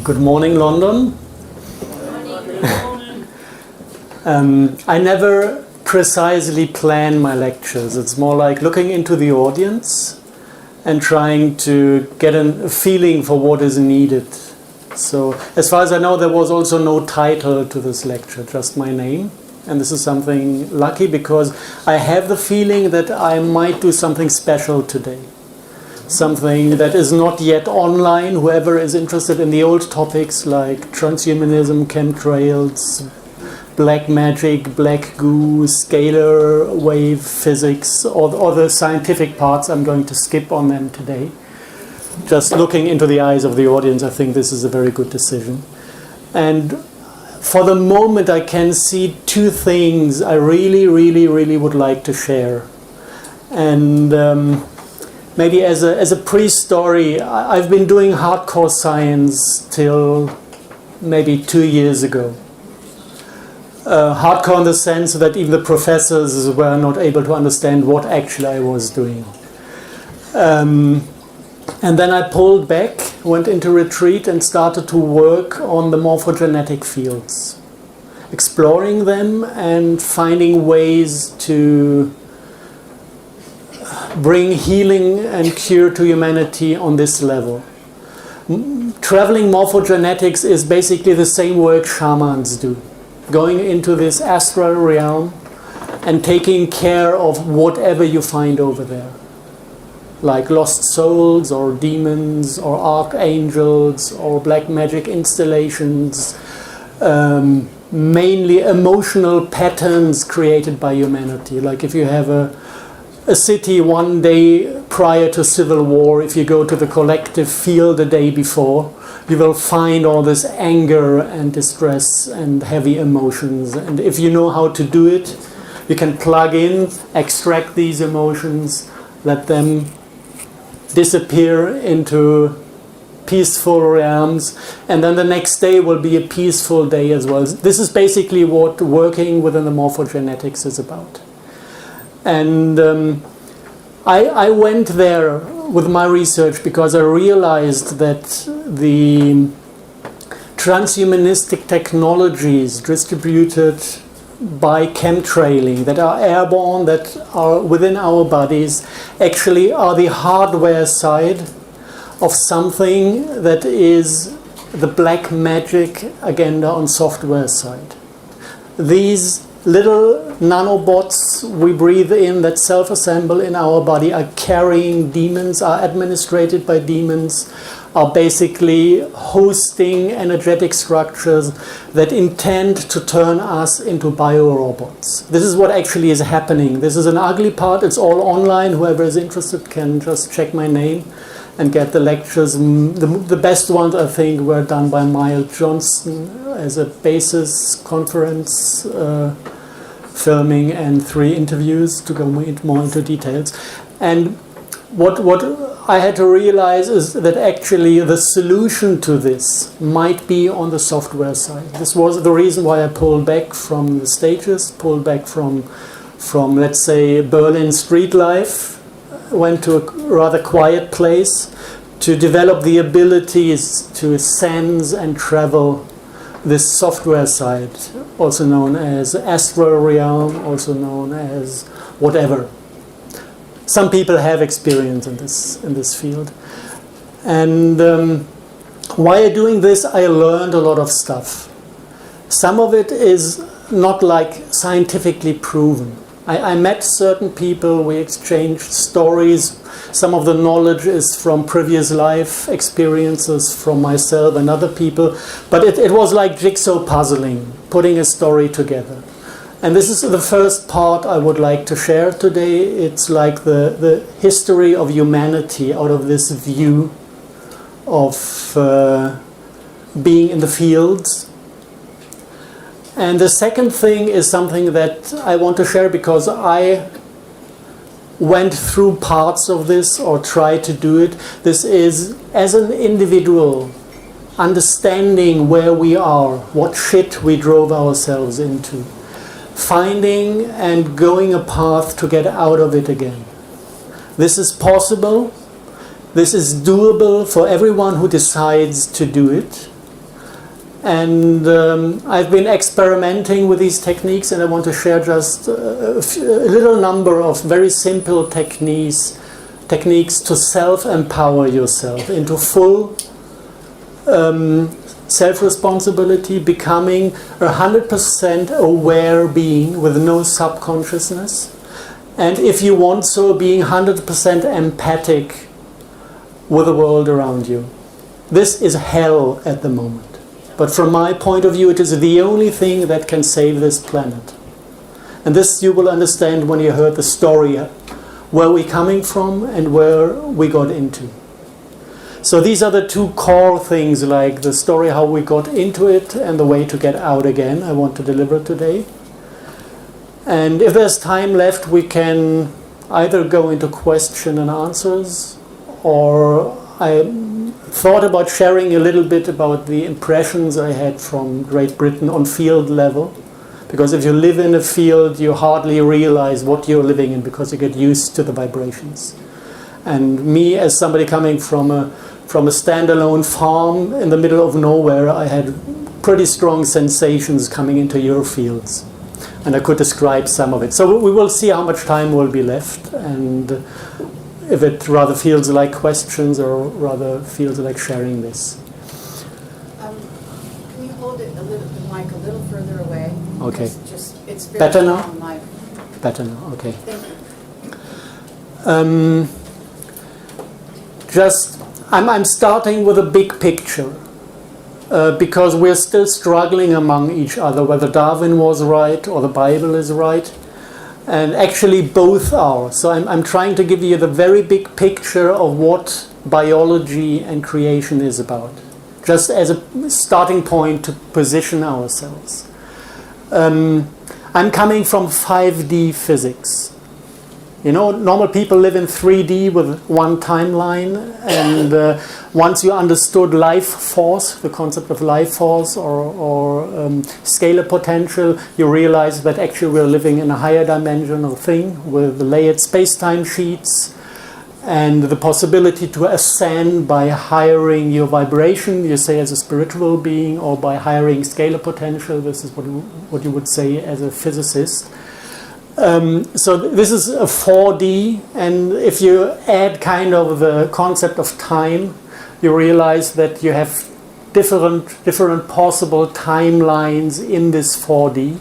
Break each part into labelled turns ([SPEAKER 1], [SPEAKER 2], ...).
[SPEAKER 1] Good morning, London. I never precisely plan my lectures. It's more like looking into the audience and trying to get a feeling for what is needed. So, as far as I know, there was also no title to this lecture, just my name. And this is something lucky because I have the feeling that I might do something special today. Something that is not yet online. Whoever is interested in the old topics like transhumanism, chemtrails, black magic, black goo, scalar wave physics, or the scientific parts, I'm going to skip on them today. Just looking into the eyes of the audience, I think this is a very good decision. And for the moment, I can see two things I really would like to share. And maybe as a pre-story, I've been doing hardcore science till maybe 2 years ago. Hardcore in the sense that even the professors were not able to understand what actually I was doing. And then I pulled back, went into retreat and started to work on the morphogenetic fields, exploring them and finding ways to bring healing and cure to humanity on this level. Traveling morphogenetics is basically the same work shamans do. Going into this astral realm and taking care of whatever you find over there. Like lost souls or demons or archangels or black magic installations. Mainly emotional patterns created by humanity. Like if you have a city one day prior to civil war, if you go to the collective field the day before, you will find all this anger and distress and heavy emotions. And if you know how to do it, you can plug in, extract these emotions, let them disappear into peaceful realms, and then the next day will be a peaceful day as well. This is basically what working within the morphogenetics is about. And I went there with my research because I realized that the transhumanistic technologies distributed by chemtrailing, that are airborne, that are within our bodies, actually are the hardware side of something that is the black magic agenda on software side. These little nanobots we breathe in that self-assemble in our body are carrying demons, are administrated by demons, are basically hosting energetic structures that intend to turn us into biorobots. This is what actually is happening. This is an ugly part. It's all online. Whoever is interested can just check my name and get the lectures. The best ones, I think, were done by Miles Johnston as a basis conference filming and 3 interviews to go more into details. And what I had to realize is that actually the solution to this might be on the software side. This was the reason why I pulled back from the stages, pulled back from let's say Berlin street life, went to a rather quiet place to develop the abilities to sense and travel this software side, also known as astral realm, also known as whatever. Some people have experience in this field. And while doing this, I learned a lot of stuff. Some of it is not like scientifically proven. I met certain people, we exchanged stories. Some of the knowledge is from previous life experiences from myself and other people. But it was like jigsaw puzzling, putting a story together. And this is the first part I would like to share today. It's like the history of humanity out of this view of being in the fields. And the second thing is something that I want to share because I went through parts of this or tried to do it. This is, as an individual, understanding where we are, what shit we drove ourselves into. Finding and going a path to get out of it again. This is possible. This is doable for everyone who decides to do it. And I've been experimenting with these techniques, and I want to share just a little number of very simple techniques to self-empower yourself into full self-responsibility, becoming a 100% aware being with no subconsciousness. And if you want so, being 100% empathic with the world around you. This is hell at the moment. But from my point of view, it is the only thing that can save this planet. And this you will understand when you heard the story, where we're coming from and where we got into. So these are the two core things, like the story, how we got into it, and the way to get out again, I want to deliver today. And if there's time left, we can either go into question and answers, or I thought about sharing a little bit about the impressions I had from Great Britain on field level. Because if you live in a field, you hardly realize what you're living in because you get used to the vibrations. And me, as somebody coming from a standalone farm in the middle of nowhere, I had pretty strong sensations coming into your fields. And I could describe some of it. So we will see how much time will be left, and if it rather feels like questions or rather feels like sharing this.
[SPEAKER 2] Can you hold it the mic a little further away?
[SPEAKER 1] Okay.
[SPEAKER 2] It's very
[SPEAKER 1] better now?
[SPEAKER 2] mic.
[SPEAKER 1] Better now, okay.
[SPEAKER 2] Thank you.
[SPEAKER 1] I'm starting with a big picture. Because we're still struggling among each other, whether Darwin was right or the Bible is right. And actually both are. So I'm trying to give you the very big picture of what biology and creation is about. Just as a starting point to position ourselves. I'm coming from 5D physics. You know, normal people live in 3D with one timeline, and once you understood life force, the concept of life force or scalar potential, you realize that actually we're living in a higher dimensional thing with layered space-time sheets and the possibility to ascend by hiring your vibration, you say as a spiritual being, or by hiring scalar potential. This is what you would say as a physicist. So this is a 4D, and if you add kind of the concept of time, you realize that you have different possible timelines in this 4D,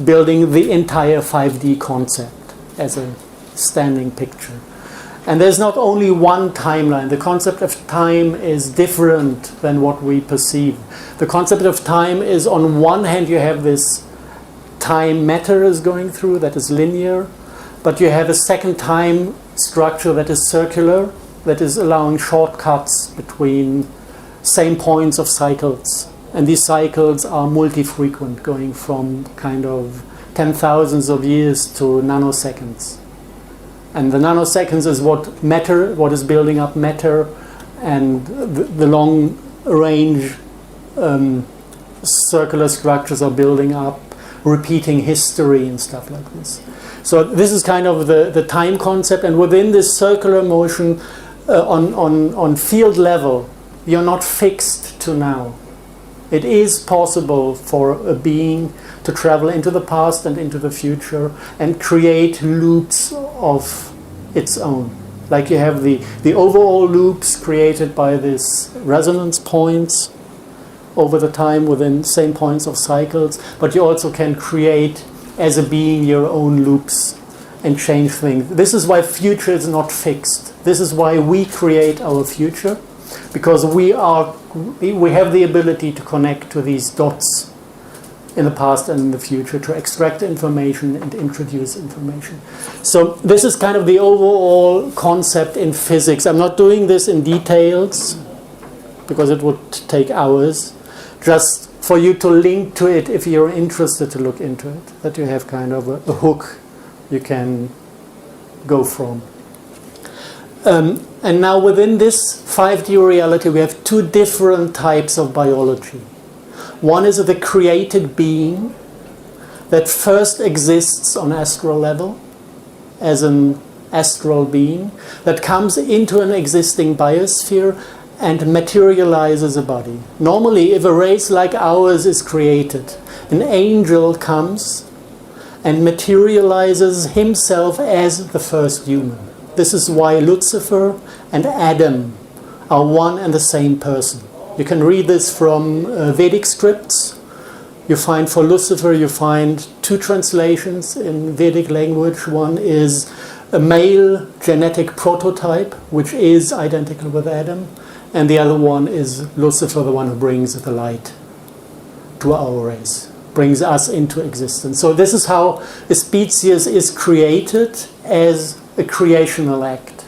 [SPEAKER 1] building the entire 5D concept as a standing picture. And there's not only one timeline. The concept of time is different than what we perceive. The concept of time is, on one hand, you have this time matter is going through that is linear, but you have a second time structure that is circular, that is allowing shortcuts between same points of cycles. And these cycles are multi-frequent, going from kind of 10,000s of years to nanoseconds. And the nanoseconds is what is building up matter, and the long range circular structures are building up, repeating history and stuff like this. So this is kind of the time concept, and within this circular motion on field level, you're not fixed to now. It is possible for a being to travel into the past and into the future and create loops of its own. Like you have the overall loops created by this resonance points over the time within same points of cycles, but you also can create as a being your own loops and change things. This is why future is not fixed. This is why we create our future, because we have the ability to connect to these dots in the past and in the future, to extract information and introduce information. So this is kind of the overall concept in physics. I'm not doing this in details because it would take hours, just for you to link to it if you're interested to look into it, that you have kind of a hook you can go from. And now within this 5D reality, we have two different types of biology. One is the created being that first exists on astral level as an astral being that comes into an existing biosphere and materializes a body. Normally, if a race like ours is created, an angel comes and materializes himself as the first human. This is why Lucifer and Adam are one and the same person. You can read this from Vedic scripts. You find for Lucifer, you find two translations in Vedic language. One is a male genetic prototype, which is identical with Adam. And the other one is Lucifer, the one who brings the light to our race, brings us into existence. So this is how a species is created as a creational act.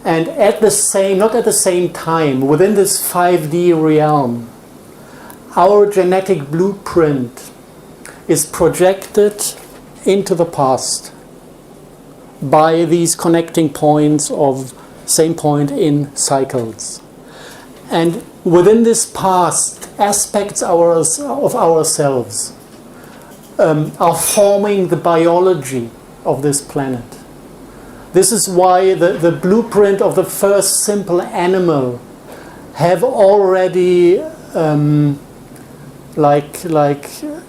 [SPEAKER 1] And at the same, not at the same time, within this 5D realm, our genetic blueprint is projected into the past by these connecting points of same point in cycles. And within this past, aspects of ourselves are forming the biology of this planet. This is why the blueprint of the first simple animal have already like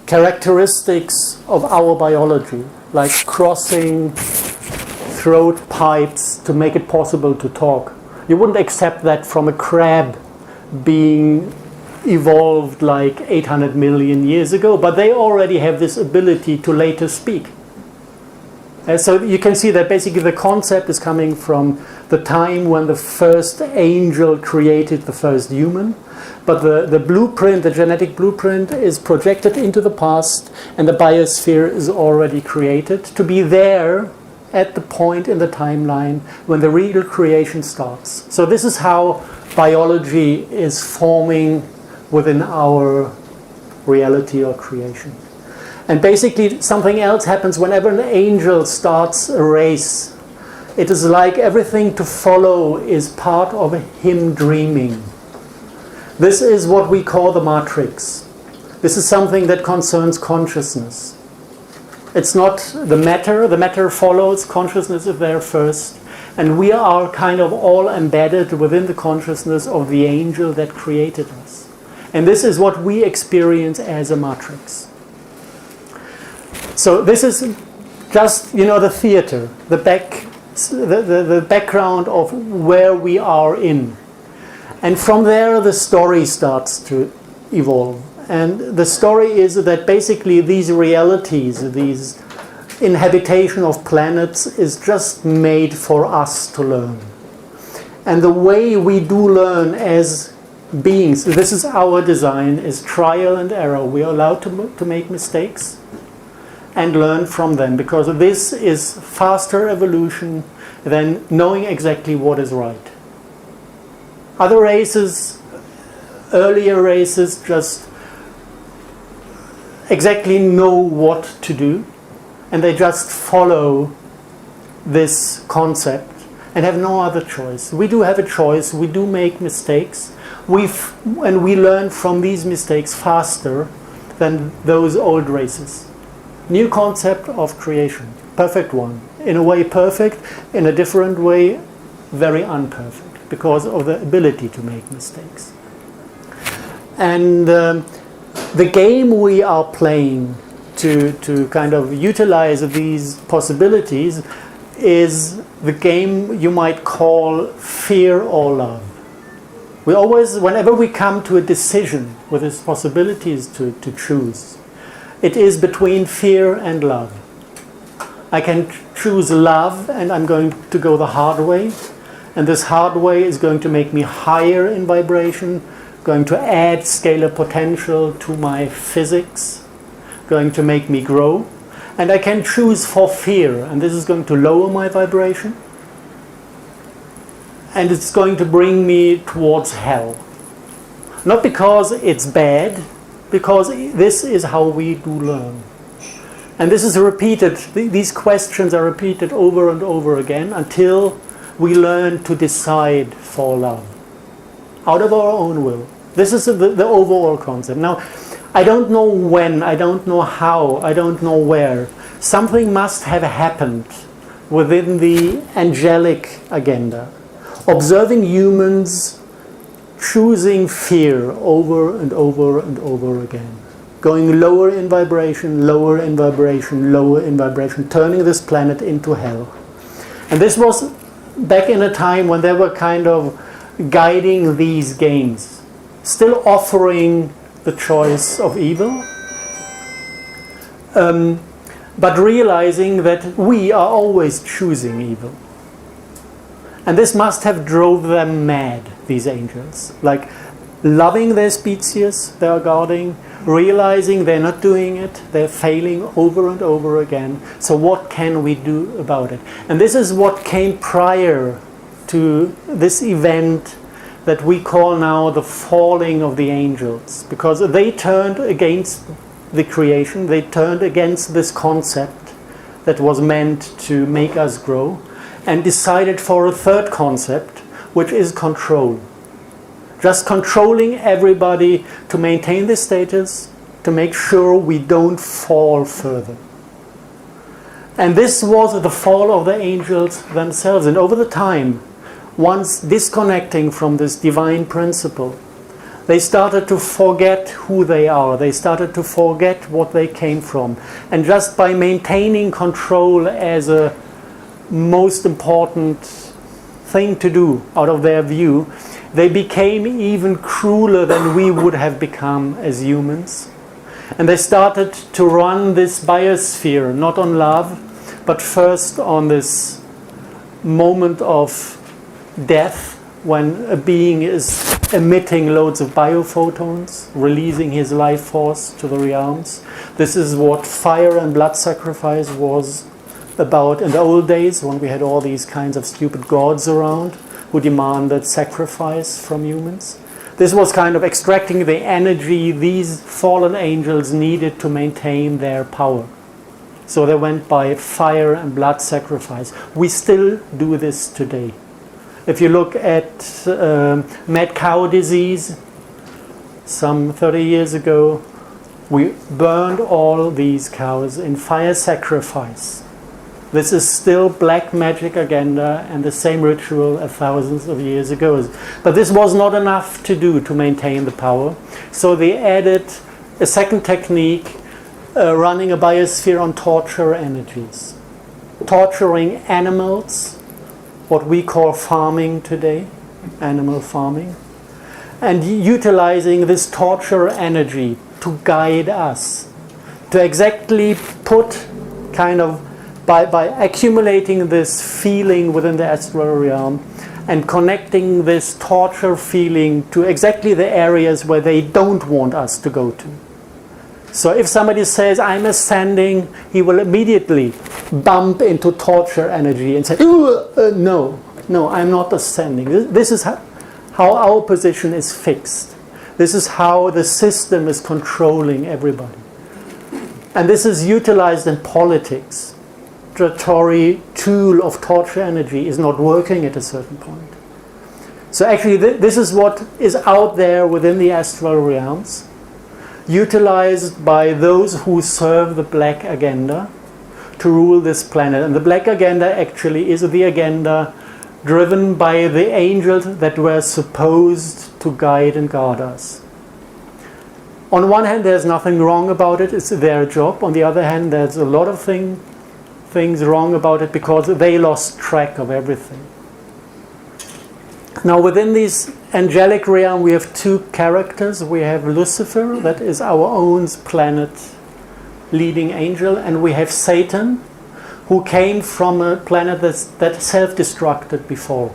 [SPEAKER 1] characteristics of our biology, like crossing throat pipes to make it possible to talk. You wouldn't accept that from a crab being evolved like 800 million years ago, but they already have this ability to later speak. So you can see that basically the concept is coming from the time when the first angel created the first human, but the blueprint, the genetic blueprint, is projected into the past, and the biosphere is already created to be there at the point in the timeline when the real creation starts. So this is how biology is forming within our reality or creation. And basically something else happens whenever an angel starts a race. It is like everything to follow is part of him dreaming. This is what we call the matrix. This is something that concerns consciousness. It's not the matter follows, consciousness is there first. And we are kind of all embedded within the consciousness of the angel that created us. And this is what we experience as a matrix. So this is just, the theater, the background of where we are in. And from there the story starts to evolve. And the story is that basically these realities, these inhabitation of planets is just made for us to learn. And the way we do learn as beings, this is our design, is trial and error. We are allowed to make mistakes and learn from them, because this is faster evolution than knowing exactly what is right. Other races, earlier races, just exactly know what to do, and they just follow this concept and have no other choice. We do have a choice. We do make mistakes. And we learn from these mistakes faster than those old races. New concept of creation. Perfect one. In a way perfect, in a different way very unperfect, because of the ability to make mistakes. And the game we are playing to kind of utilize these possibilities is the game you might call fear or love. We always, whenever we come to a decision with its possibilities to choose, it is between fear and love. I can choose love, and I'm going to go the hard way, and this hard way is going to make me higher in vibration, going to add scalar potential to my physics, going to make me grow. And I can choose for fear, and this is going to lower my vibration, and it's going to bring me towards hell. Not because it's bad, because this is how we do learn. And this is repeated, these questions are repeated over and over again until we learn to decide for love, out of our own will. This is the overall concept. Now, I don't know when, I don't know how, I don't know where. Something must have happened within the angelic agenda. Observing humans choosing fear over and over and over again. Going lower in vibration, lower in vibration, lower in vibration, turning this planet into hell. And this was back in a time when they were kind of guiding these games, still offering the choice of evil, but realizing that we are always choosing evil. And this must have drove them mad, these angels. Like loving their species they are guarding, realizing they're not doing it, they're failing over and over again. So what can we do about it? And this is what came prior to this event that we call now the falling of the angels. Because they turned against the creation, they turned against this concept that was meant to make us grow, and decided for a third concept, which is control. Just controlling everybody to maintain the status, to make sure we don't fall further. And this was the fall of the angels themselves. And over the time, once disconnecting from this divine principle, they started to forget who they are. They started to forget what they came from. And just by maintaining control as a most important thing to do out of their view, they became even crueler than we would have become as humans. And they started to run this biosphere, not on love, but first on this moment of death, when a being is emitting loads of biophotons, releasing his life force to the realms. This is what fire and blood sacrifice was about in the old days, when we had all these kinds of stupid gods around who demanded sacrifice from humans. This was kind of extracting the energy these fallen angels needed to maintain their power. So they went by fire and blood sacrifice. We still do this today. If you look at mad cow disease, some 30 years ago, we burned all these cows in fire sacrifice. This is still black magic agenda and the same ritual as thousands of years ago. But this was not enough to do to maintain the power. So they added a second technique, running a biosphere on torture energies. Torturing animals, what we call farming today, animal farming. And utilizing this torture energy to guide us. To exactly put kind of by accumulating this feeling within the astral realm and connecting this torture feeling to exactly the areas where they don't want us to go to. So if somebody says, I'm ascending, he will immediately bump into torture energy and say, no, I'm not ascending. This is how our position is fixed. This is how the system is controlling everybody. And this is utilized in politics. The Tory tool of torture energy is not working at a certain point. So actually this is what is out there within the astral realms, utilized by those who serve the black agenda to rule this planet. And the black agenda actually is the agenda driven by the angels that were supposed to guide and guard us. On one hand, there's nothing wrong about it, it's their job. On the other hand, there's a lot of things wrong about it because they lost track of everything. Now within this angelic realm we have two characters. We have Lucifer, that is our own planet leading angel, and we have Satan, who came from a planet that self-destructed before,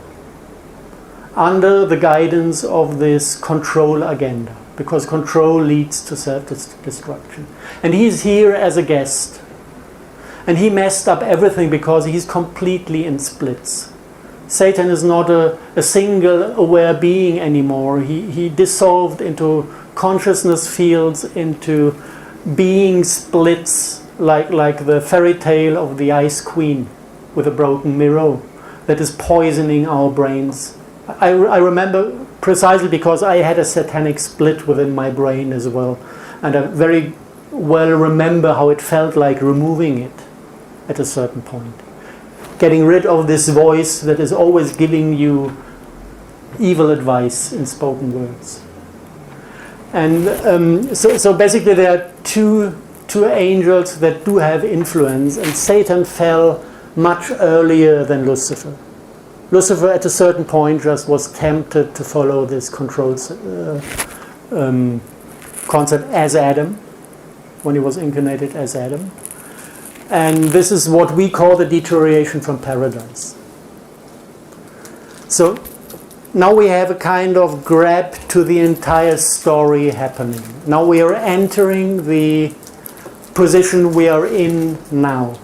[SPEAKER 1] under the guidance of this control agenda, because control leads to self-destruction. And he's here as a guest. And he messed up everything because he's completely in splits. Satan is not a single aware being anymore. He dissolved into consciousness fields, into being splits, like the fairy tale of the Ice Queen with a broken mirror that is poisoning our brains. I remember precisely because I had a satanic split within my brain as well. And I very well remember how it felt like removing it at a certain point. Getting rid of this voice that is always giving you evil advice in spoken words. And so basically there are two angels that do have influence, and Satan fell much earlier than Lucifer. Lucifer at a certain point just was tempted to follow this control concept as Adam, when he was incarnated as Adam. And this is what we call the deterioration from paradise. So now we have a kind of grab to the entire story happening. Now we are entering the position we are in now.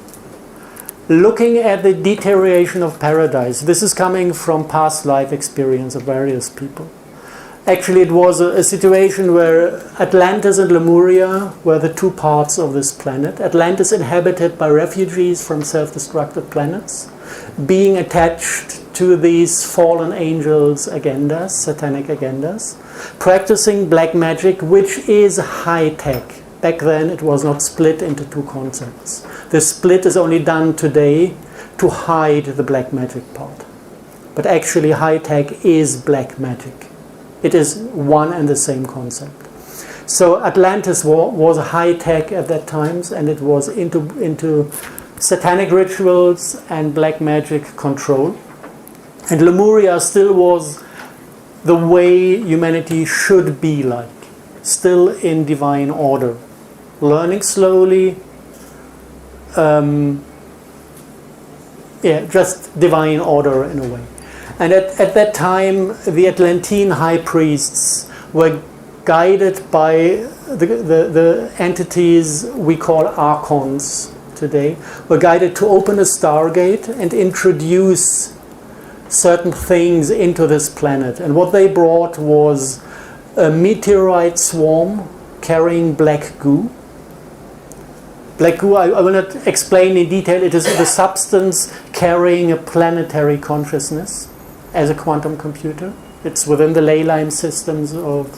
[SPEAKER 1] Looking at the deterioration of paradise, this is coming from past life experience of various people. Actually, it was a situation where Atlantis and Lemuria were the two parts of this planet. Atlantis inhabited by refugees from self-destructive planets, being attached to these fallen angels' agendas, satanic agendas, practicing black magic, which is high-tech. Back then, it was not split into two concepts. The split is only done today to hide the black magic part. But actually, high-tech is black magic. It is one and the same concept. So Atlantis was high-tech at that time, and it was into satanic rituals and black magic control. And Lemuria still was the way humanity should be like, still in divine order. Learning slowly, just divine order in a way. And at that time, the Atlantean high priests were guided by the entities we call archons today, were guided to open a stargate and introduce certain things into this planet. And what they brought was a meteorite swarm carrying black goo. Black goo, I will not explain in detail. It is the substance carrying a planetary consciousness as a quantum computer. It's within the ley line systems of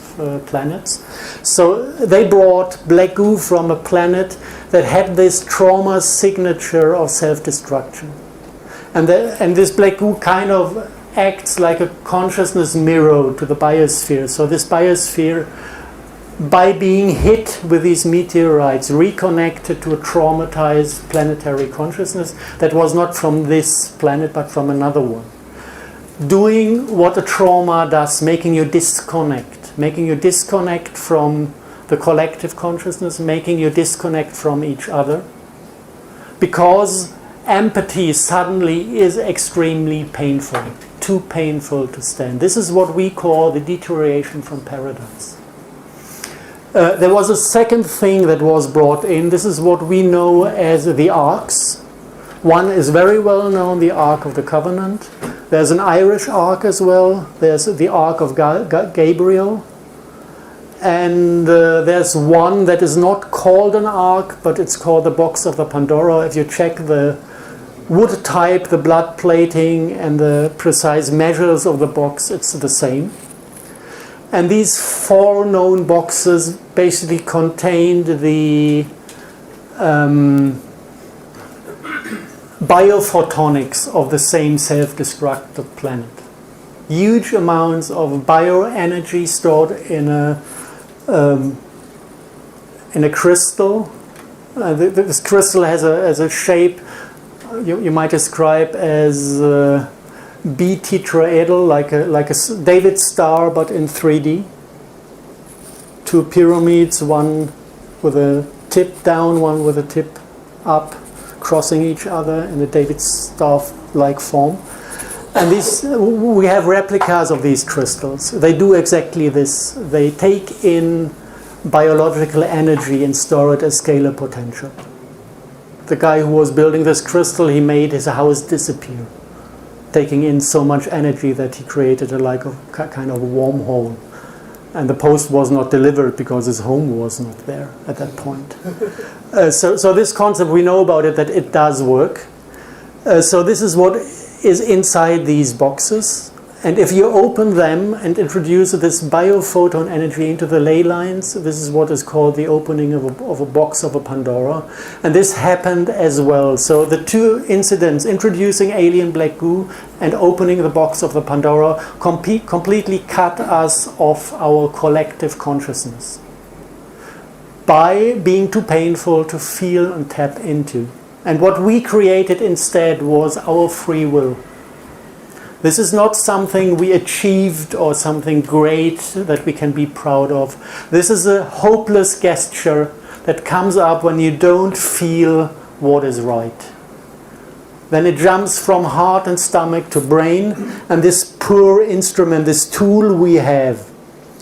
[SPEAKER 1] planets. So they brought black goo from a planet that had this trauma signature of self-destruction. And this black goo kind of acts like a consciousness mirror to the biosphere. So this biosphere, by being hit with these meteorites, reconnected to a traumatized planetary consciousness that was not from this planet but from another one. Doing what a trauma does, making you disconnect from the collective consciousness, making you disconnect from each other. Because empathy suddenly is extremely painful, too painful to stand. This is what we call the deterioration from paradise. There was a second thing that was brought in. This is what we know as the arcs. One is very well known, the Ark of the Covenant. There's an Irish ark as well. There's the Ark of Gabriel. And there's one that is not called an ark, but it's called the Box of the Pandora. If you check the wood type, the blood plating, and the precise measures of the box, it's the same. And these four known boxes basically contained the biophotonics of the same self-destructive planet. Huge amounts of bioenergy stored in a crystal. This crystal has a shape you might describe as B tetraedral, like a David star, but in 3D. Two pyramids, one with a tip down, one with a tip up, crossing each other in a David star-like form. And we have replicas of these crystals. They do exactly this. They take in biological energy and store it as scalar potential. The guy who was building this crystal, he made his house disappear, taking in so much energy that he created a kind of a wormhole. And the post was not delivered because his home was not there at that point. So this concept, we know about it, that it does work. So this is what is inside these boxes. And if you open them and introduce this biophoton energy into the ley lines, this is what is called the opening of a box of a Pandora. And this happened as well. So the two incidents, introducing alien black goo and opening the box of the Pandora, completely cut us off our collective consciousness by being too painful to feel and tap into. And what we created instead was our free will. This is not something we achieved or something great that we can be proud of. This is a hopeless gesture that comes up when you don't feel what is right. Then it jumps from heart and stomach to brain, and this poor instrument, this tool we have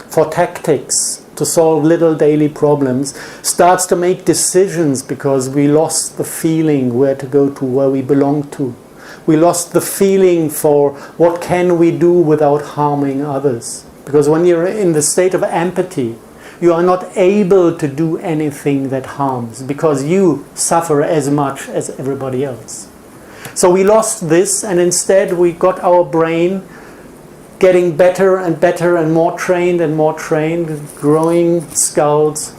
[SPEAKER 1] for tactics to solve little daily problems, starts to make decisions because we lost the feeling where to go to, where we belong to. We lost the feeling for what can we do without harming others. Because when you're in the state of empathy, you are not able to do anything that harms because you suffer as much as everybody else. So we lost this, and instead we got our brain getting better and better and more trained, growing skulls,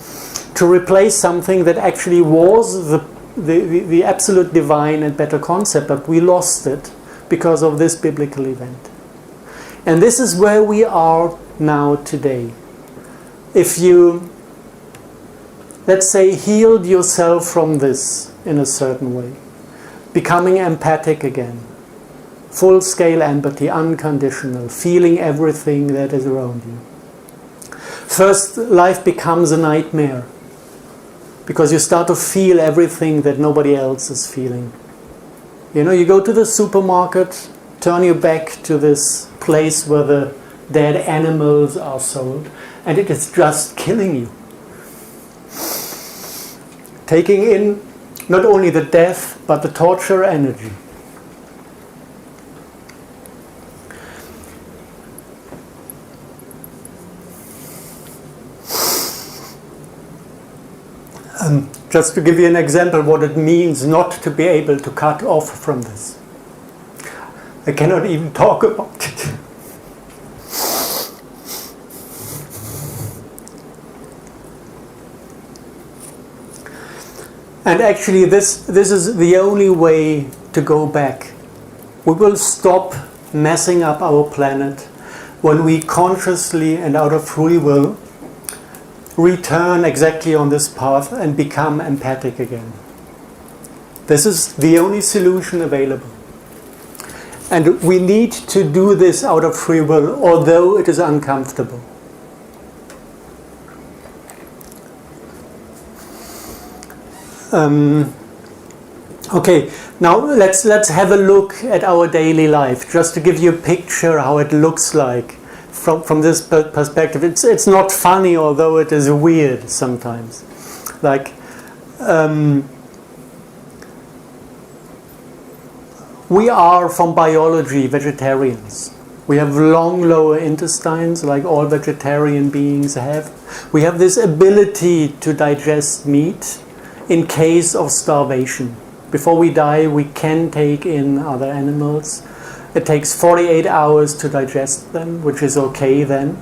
[SPEAKER 1] to replace something that actually was the absolute divine and better concept, but we lost it because of this biblical event. And this is where we are now today. If you, let's say, healed yourself from this in a certain way, becoming empathic again, full-scale empathy, unconditional, feeling everything that is around you. First, life becomes a nightmare, because you start to feel everything that nobody else is feeling. You know, you go to the supermarket, turn your back to this place where the dead animals are sold, and it is just killing you. Taking in not only the death, but the torture energy. Just to give you an example what it means not to be able to cut off from this. I cannot even talk about it. And actually this is the only way to go back. We will stop messing up our planet when we consciously and out of free will return exactly on this path and become empathic again. This is the only solution available. And we need to do this out of free will, although it is uncomfortable. Okay, now let's have a look at our daily life, just to give you a picture how it looks like. From this perspective, it's not funny, although it is weird sometimes. Like, we are from biology vegetarians. We have long lower intestines, like all vegetarian beings have. We have this ability to digest meat in case of starvation. Before we die, we can take in other animals. It takes 48 hours to digest them, which is okay then.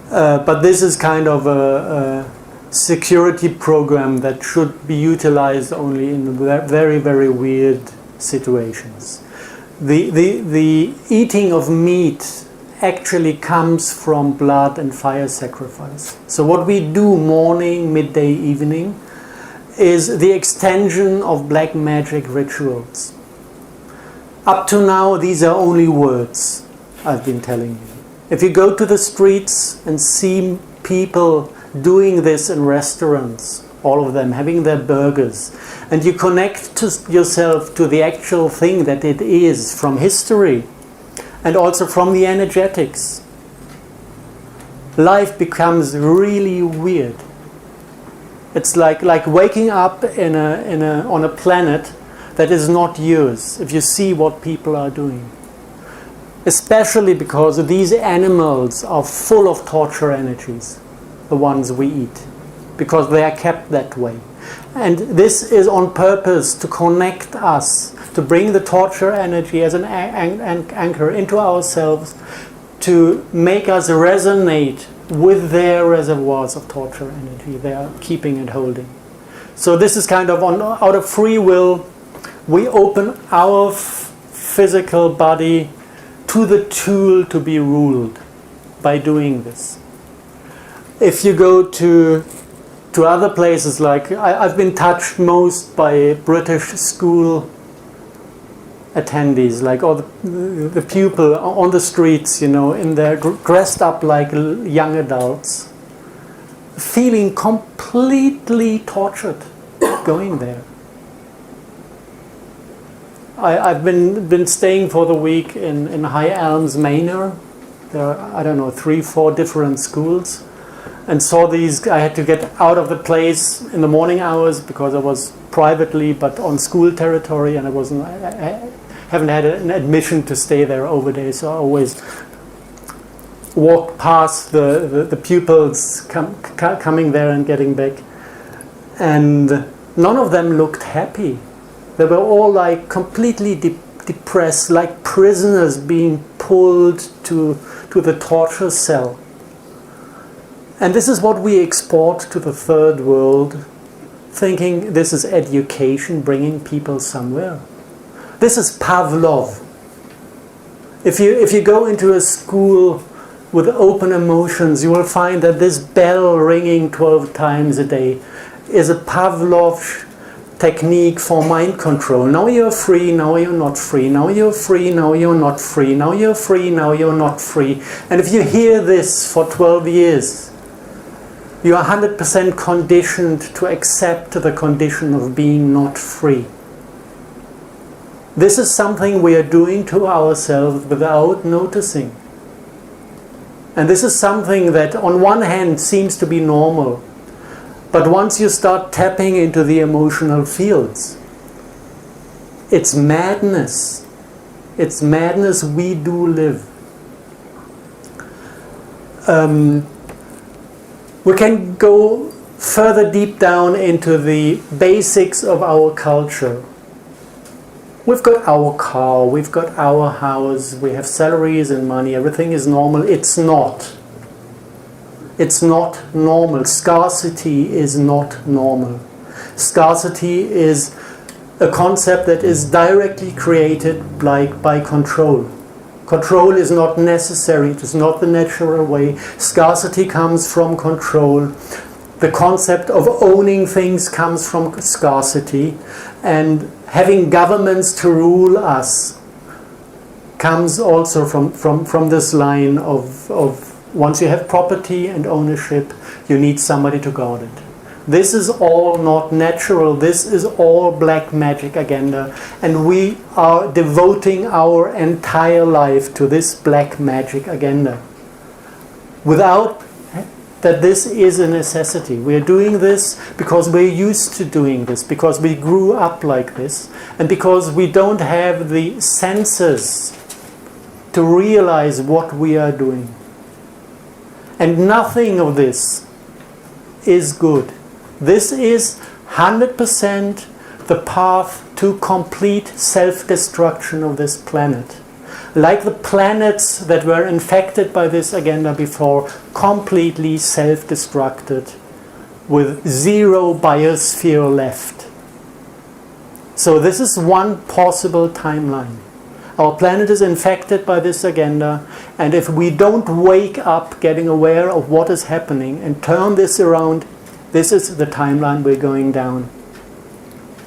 [SPEAKER 1] But this is kind of a security program that should be utilized only in very, very weird situations. The eating of meat actually comes from blood and fire sacrifice. So what we do morning, midday, evening is the extension of black magic rituals. Up to now, these are only words I've been telling you. If you go to the streets and see people doing this in restaurants, all of them having their burgers, and you connect yourself to the actual thing that it is from history and also from the energetics, life becomes really weird. It's like waking up on a planet that is not yours, if you see what people are doing. Especially because these animals are full of torture energies, the ones we eat, because they are kept that way. And this is on purpose to connect us to bring the torture energy as an anchor into ourselves, to make us resonate with their reservoirs of torture energy they are keeping and holding. So this is kind of out of free will, we open our physical body to the tool to be ruled by doing this. If you go to other places, like I've been touched most by British school attendees, like all the pupil on the streets, in their dressed up like young adults, feeling completely tortured going there. I've been staying for the week in High Elms Manor. There are, I don't know, 3-4 different schools, and saw these. I had to get out of the place in the morning hours because I was privately but on school territory, and I haven't had an admission to stay there over there, so I always walked past the pupils coming there and getting back, and none of them looked happy. They were all like completely depressed, like prisoners being pulled to the torture cell. And this is what we export to the third world, thinking this is education, bringing people somewhere. This is Pavlov. If you go into a school with open emotions, you will find that this bell ringing 12 times a day is a Pavlov technique for mind control. Now you're free, now you're not free. Now you're free, now you're not free. Now you're free, now you're not free. And if you hear this for 12 years, you are 100% conditioned to accept the condition of being not free. This is something we are doing to ourselves without noticing. And this is something that on one hand seems to be normal, but once you start tapping into the emotional fields, it's madness. It's madness we do live. We can go further deep down into the basics of our culture. We've got our car, we've got our house, we have salaries and money, everything is normal. It's not. It's not normal. Scarcity is not normal. Scarcity is a concept that is directly created by control. Control is not necessary, it is not the natural way. Scarcity comes from control. The concept of owning things comes from scarcity, and having governments to rule us comes also from this line of once you have property and ownership, you need somebody to guard it. This is all not natural. This is all black magic agenda, and we are devoting our entire life to this black magic agenda without that this is a necessity. We are doing this because we're used to doing this, because we grew up like this, and because we don't have the senses to realize what we are doing. And nothing of this is good. This is 100% the path to complete self-destruction of this planet. Like the planets that were infected by this agenda before, completely self-destructed with zero biosphere left. So this is one possible timeline. Our planet is infected by this agenda, and if we don't wake up getting aware of what is happening and turn this around, this is the timeline we're going down.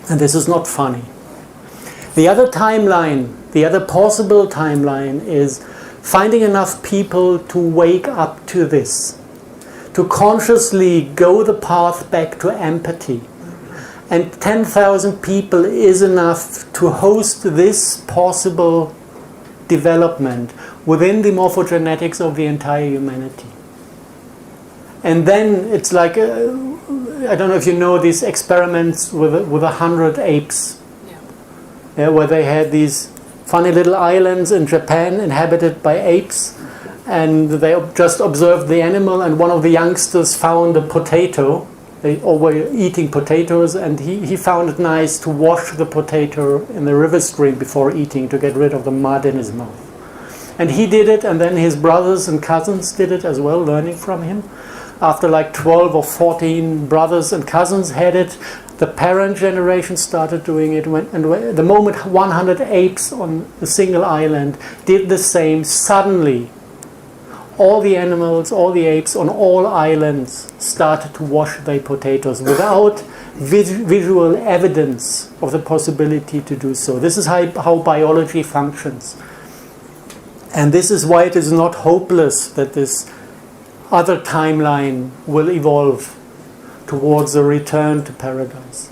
[SPEAKER 1] And this is not funny. The other timeline, the other possible timeline, is finding enough people to wake up to this, to consciously go the path back to empathy. And 10,000 people is enough to host this possible development within the morphogenetics of the entire humanity. And then it's like, I don't know if you know these experiments with 100 apes, where they had these funny little islands in Japan inhabited by apes, and they just observed the animal, and one of the youngsters found a potato They all were eating potatoes, and he found it nice to wash the potato in the river stream before eating to get rid of the mud in his mouth. And he did it, and then his brothers and cousins did it as well, learning from him. After like 12 or 14 brothers and cousins had it, the parent generation started doing it. And the moment 100 apes on a single island did the same, suddenly all the animals, all the apes on all islands started to wash their potatoes without visual evidence of the possibility to do so. This is how biology functions. And this is why it is not hopeless that this other timeline will evolve towards a return to paradise.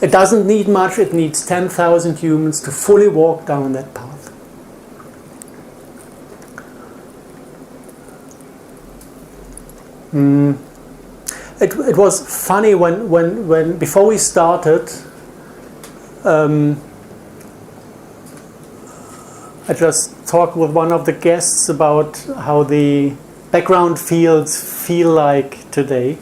[SPEAKER 1] It doesn't need much, it needs 10,000 humans to fully walk down that path. It was funny when before we started, I just talked with one of the guests about how the background fields feel like today,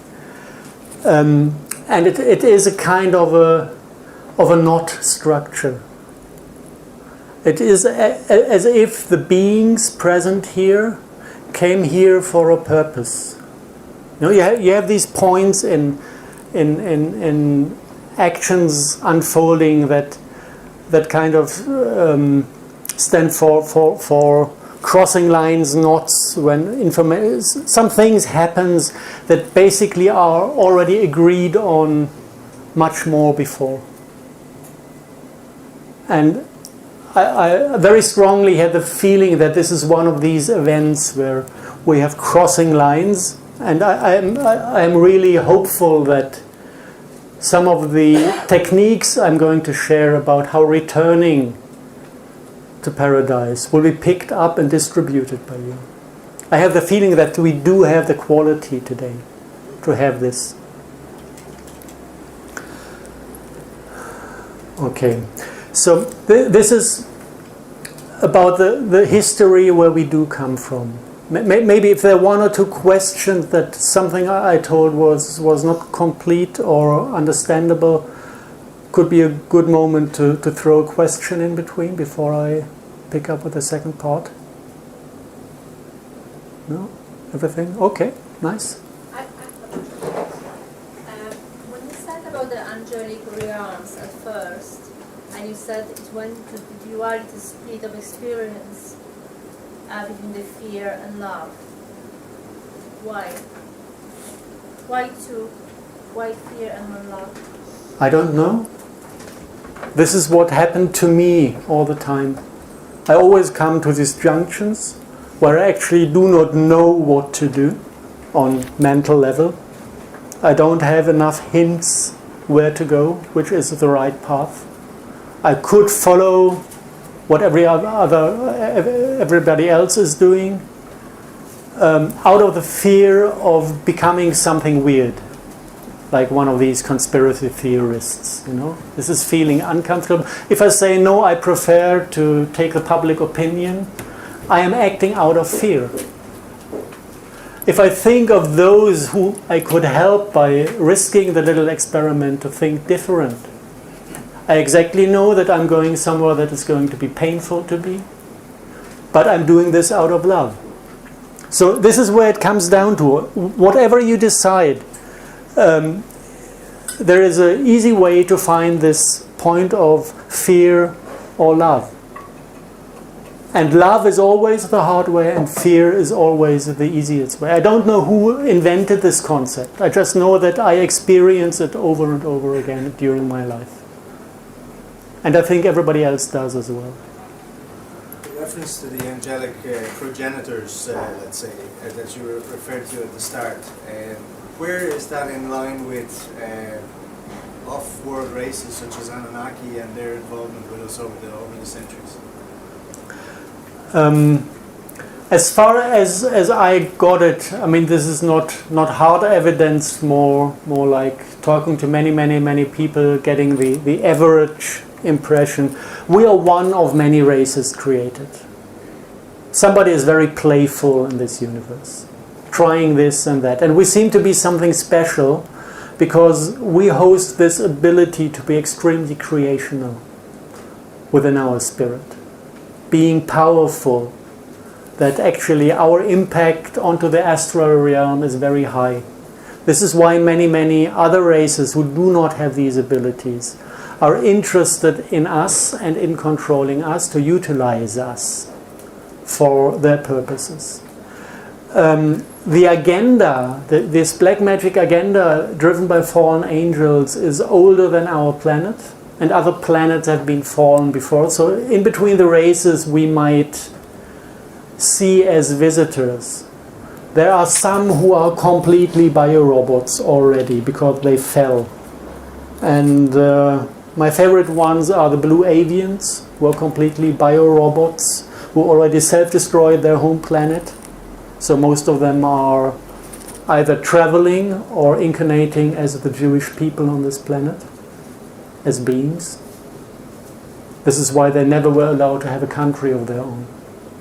[SPEAKER 1] and it is a kind of a knot structure. It is as if the beings present here came here for a purpose. You know, you have these points in actions unfolding that kind of stand for crossing lines, knots, when some things happens that basically are already agreed on much more before. And I very strongly had the feeling that this is one of these events where we have crossing lines, and I am really hopeful that some of the techniques I'm going to share about how returning to paradise will be picked up and distributed by you. I have the feeling that we do have the quality today to have this. Okay, so this is about the history where we do come from. Maybe if there are one or two questions that something I told was not complete or understandable, could be a good moment to throw a question in between before I pick up with the second part. No? Everything? Okay, nice.
[SPEAKER 3] When you said about the angelic realms at first, and you said it went to the duality split of experience between the fear and love. Why? Why two? Why fear and not love?
[SPEAKER 1] I don't know. This is what happened to me all the time. I always come to these junctions where I actually do not know what to do on mental level. I don't have enough hints where to go, which is the right path. I could follow what everybody else is doing out of the fear of becoming something weird, like one of these conspiracy theorists. You know, this is feeling uncomfortable. If I say no, I prefer to take the public opinion, I am acting out of fear. If I think of those who I could help by risking the little experiment to think different, I exactly know that I'm going somewhere that is going to be painful to me, but I'm doing this out of love. So this is where it comes down to. Whatever you decide, there is an easy way to find this point of fear or love. And love is always the hard way, and fear is always the easiest way. I don't know who invented this concept. I just know that I experience it over and over again during my life. And I think everybody else does as well.
[SPEAKER 4] In reference to the angelic progenitors, let's say, that you referred to at the start, where is that in line with off-world races such as Anunnaki and their involvement with us over the centuries?
[SPEAKER 1] As far as I got it, I mean, this is not hard evidence, more like talking to many people, getting the average impression. We are one of many races created. Somebody is very playful in this universe. trying this and that. And we seem to be something special because we host this ability to be extremely creational within our spirit, being powerful, that actually our impact onto the astral realm is very high. This is why many other races who do not have these abilities are interested in us and in controlling us to utilize us for their purposes. The agenda, this black magic agenda driven by fallen angels, is older than our planet, and other planets have been fallen before. So in between the races we might see as visitors. There are some who are completely biorobots already because they fell. And my favorite ones are the blue avians, who are completely biorobots, who already self-destroyed their home planet. So most of them are either traveling or incarnating as the Jewish people on this planet, as beings. This is why they never were allowed to have a country of their own,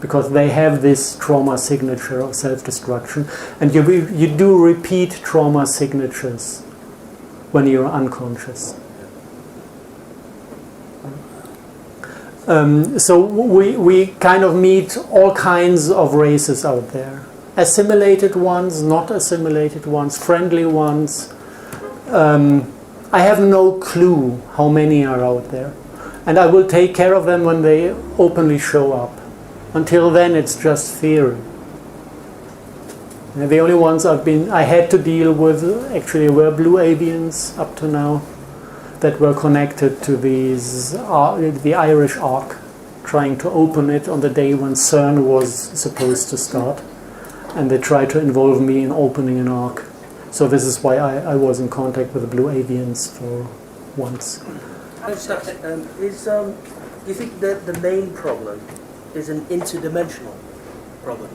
[SPEAKER 1] because they have this trauma signature of self-destruction. And you do repeat trauma signatures when you're unconscious. So we kind of meet all kinds of races out there. Assimilated ones, not assimilated ones, friendly ones. I have no clue how many are out there. And I will take care of them when they openly show up. Until then, it's just theory. And the only ones I had to deal with actually were blue avians up to now, that were connected to the Irish Ark, trying to open it on the day when CERN was supposed to start. And they tried to involve me in opening an ark. So this is why I was in contact with the blue avians for once.
[SPEAKER 5] Do you think that the main problem is an interdimensional problem?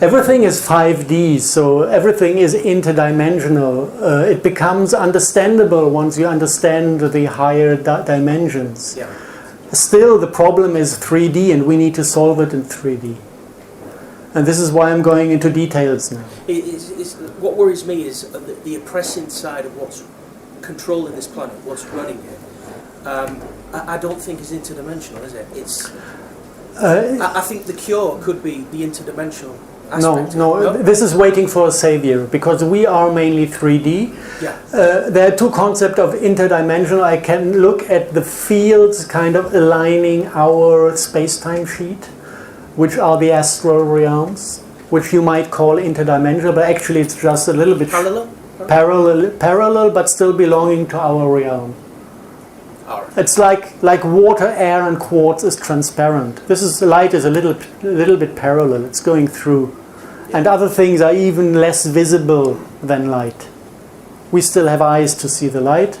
[SPEAKER 1] Everything is 5D, so everything is interdimensional. It becomes understandable once you understand the higher dimensions.
[SPEAKER 5] Yeah.
[SPEAKER 1] Still, the problem is 3D, and we need to solve it in 3D. And this is why I'm going into details now.
[SPEAKER 5] What worries me is the oppressing side of what's controlling this planet, what's running it. I don't think is interdimensional, is it? I think the cure could be the interdimensional aspect.
[SPEAKER 1] No, this is waiting for a savior, because we are mainly 3D.
[SPEAKER 5] Yeah.
[SPEAKER 1] There are two concepts of interdimensional. I can look at the fields kind of aligning our space-time sheet, which are the astral realms, which you might call interdimensional, but actually it's just a little bit parallel, but still belonging to our realm. It's like water, air, and quartz is transparent. Light is a little bit parallel. It's going through, and other things are even less visible than light. We still have eyes to see the light,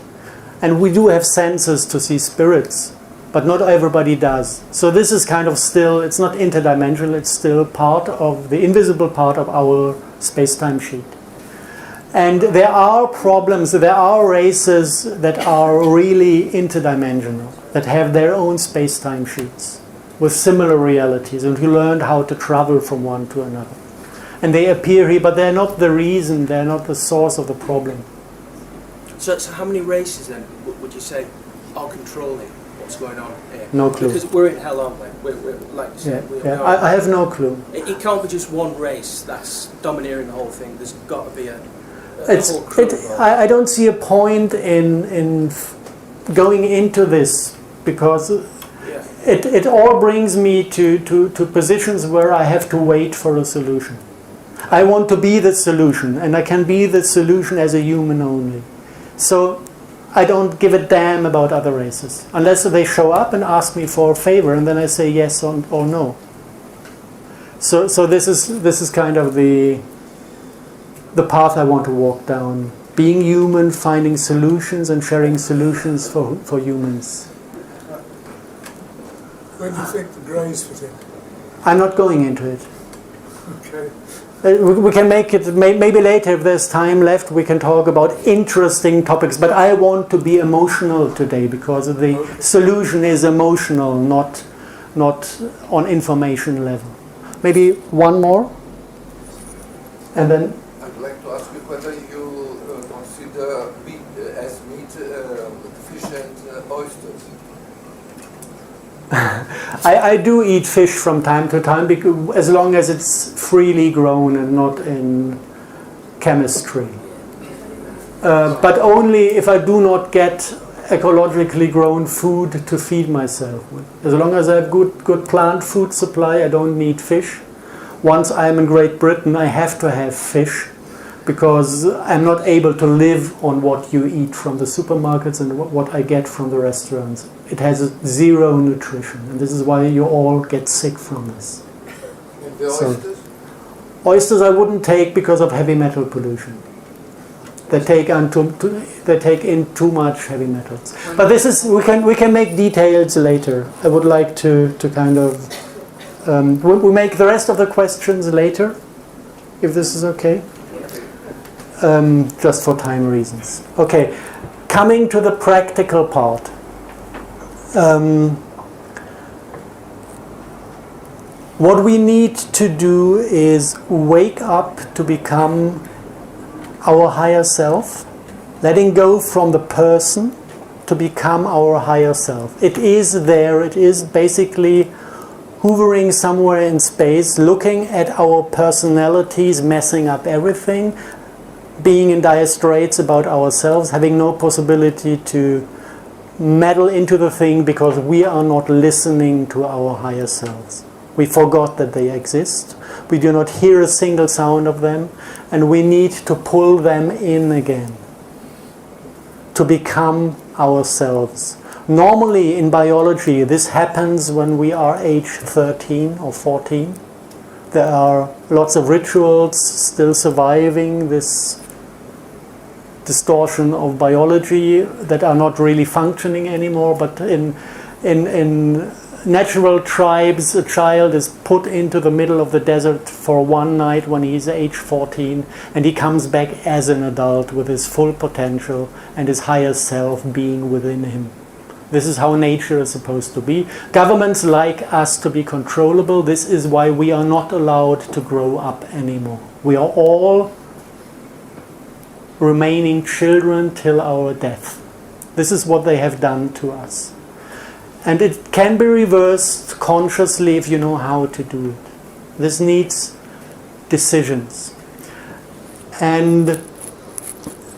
[SPEAKER 1] and we do have senses to see spirits, but not everybody does. So this is kind of still. It's not interdimensional. It's still part of the invisible part of our space-time sheet. And there are problems, there are races that are really interdimensional, that have their own space-time sheets with similar realities, and who learned how to travel from one to another. And they appear here, but they're not the reason, they're not the source of the problem.
[SPEAKER 5] So how many races then would you say are controlling what's going on here?
[SPEAKER 1] No clue.
[SPEAKER 5] Because we're in hell, aren't we? We're like you said,
[SPEAKER 1] I have no clue.
[SPEAKER 5] It can't be just one race that's domineering the whole thing. There's got to be
[SPEAKER 1] I don't see a point in going into this, because it all brings me to positions where I have to wait for a solution. I want to be the solution, and I can be the solution as a human only. So I don't give a damn about other races, unless they show up and ask me for a favor, and then I say yes or no. So this is kind of the path I want to walk down. Being human, finding solutions and sharing solutions for humans.
[SPEAKER 6] Where do you think the Greys fit in?
[SPEAKER 1] I'm not going into it.
[SPEAKER 6] Okay.
[SPEAKER 1] We can make it, maybe later if there's time left, we can talk about interesting topics, but I want to be emotional today, because the solution is emotional, not on information level. maybe one more, and then
[SPEAKER 7] I'd like to ask you whether you consider as meat fish and oysters.
[SPEAKER 1] I do eat fish from time to time, because as long as it's freely grown and not in chemistry. But only if I do not get ecologically grown food to feed myself with. As long as I have good plant food supply, I don't need fish. Once I'm in Great Britain, I have to have fish, because I'm not able to live on what you eat from the supermarkets and what I get from the restaurants. It has zero nutrition, and this is why you all get sick from this.
[SPEAKER 7] And the oysters?
[SPEAKER 1] Oysters I wouldn't take because of heavy metal pollution. They take in too much heavy metals. But this is we can make details later. I would like to kind of we make the rest of the questions later, if this is okay. Just for time reasons. Okay, coming to the practical part. What we need to do is wake up to become our higher self, letting go from the person to become our higher self. It is there, it is basically hovering somewhere in space, looking at our personalities, messing up everything, being in dire straits about ourselves, having no possibility to meddle into the thing because we are not listening to our higher selves. We forgot that they exist. We do not hear a single sound of them, and we need to pull them in again to become ourselves. Normally in biology, this happens when we are age 13 or 14. There are lots of rituals still surviving this distortion of biology that are not really functioning anymore, but in natural tribes, a child is put into the middle of the desert for one night when he's age 14, and he comes back as an adult with his full potential and his higher self being within him. This is how nature is supposed to be. Governments like us to be controllable. This is why we are not allowed to grow up anymore. We are all remaining children till our death. This is what they have done to us. And it can be reversed consciously if you know how to do it. This needs decisions. And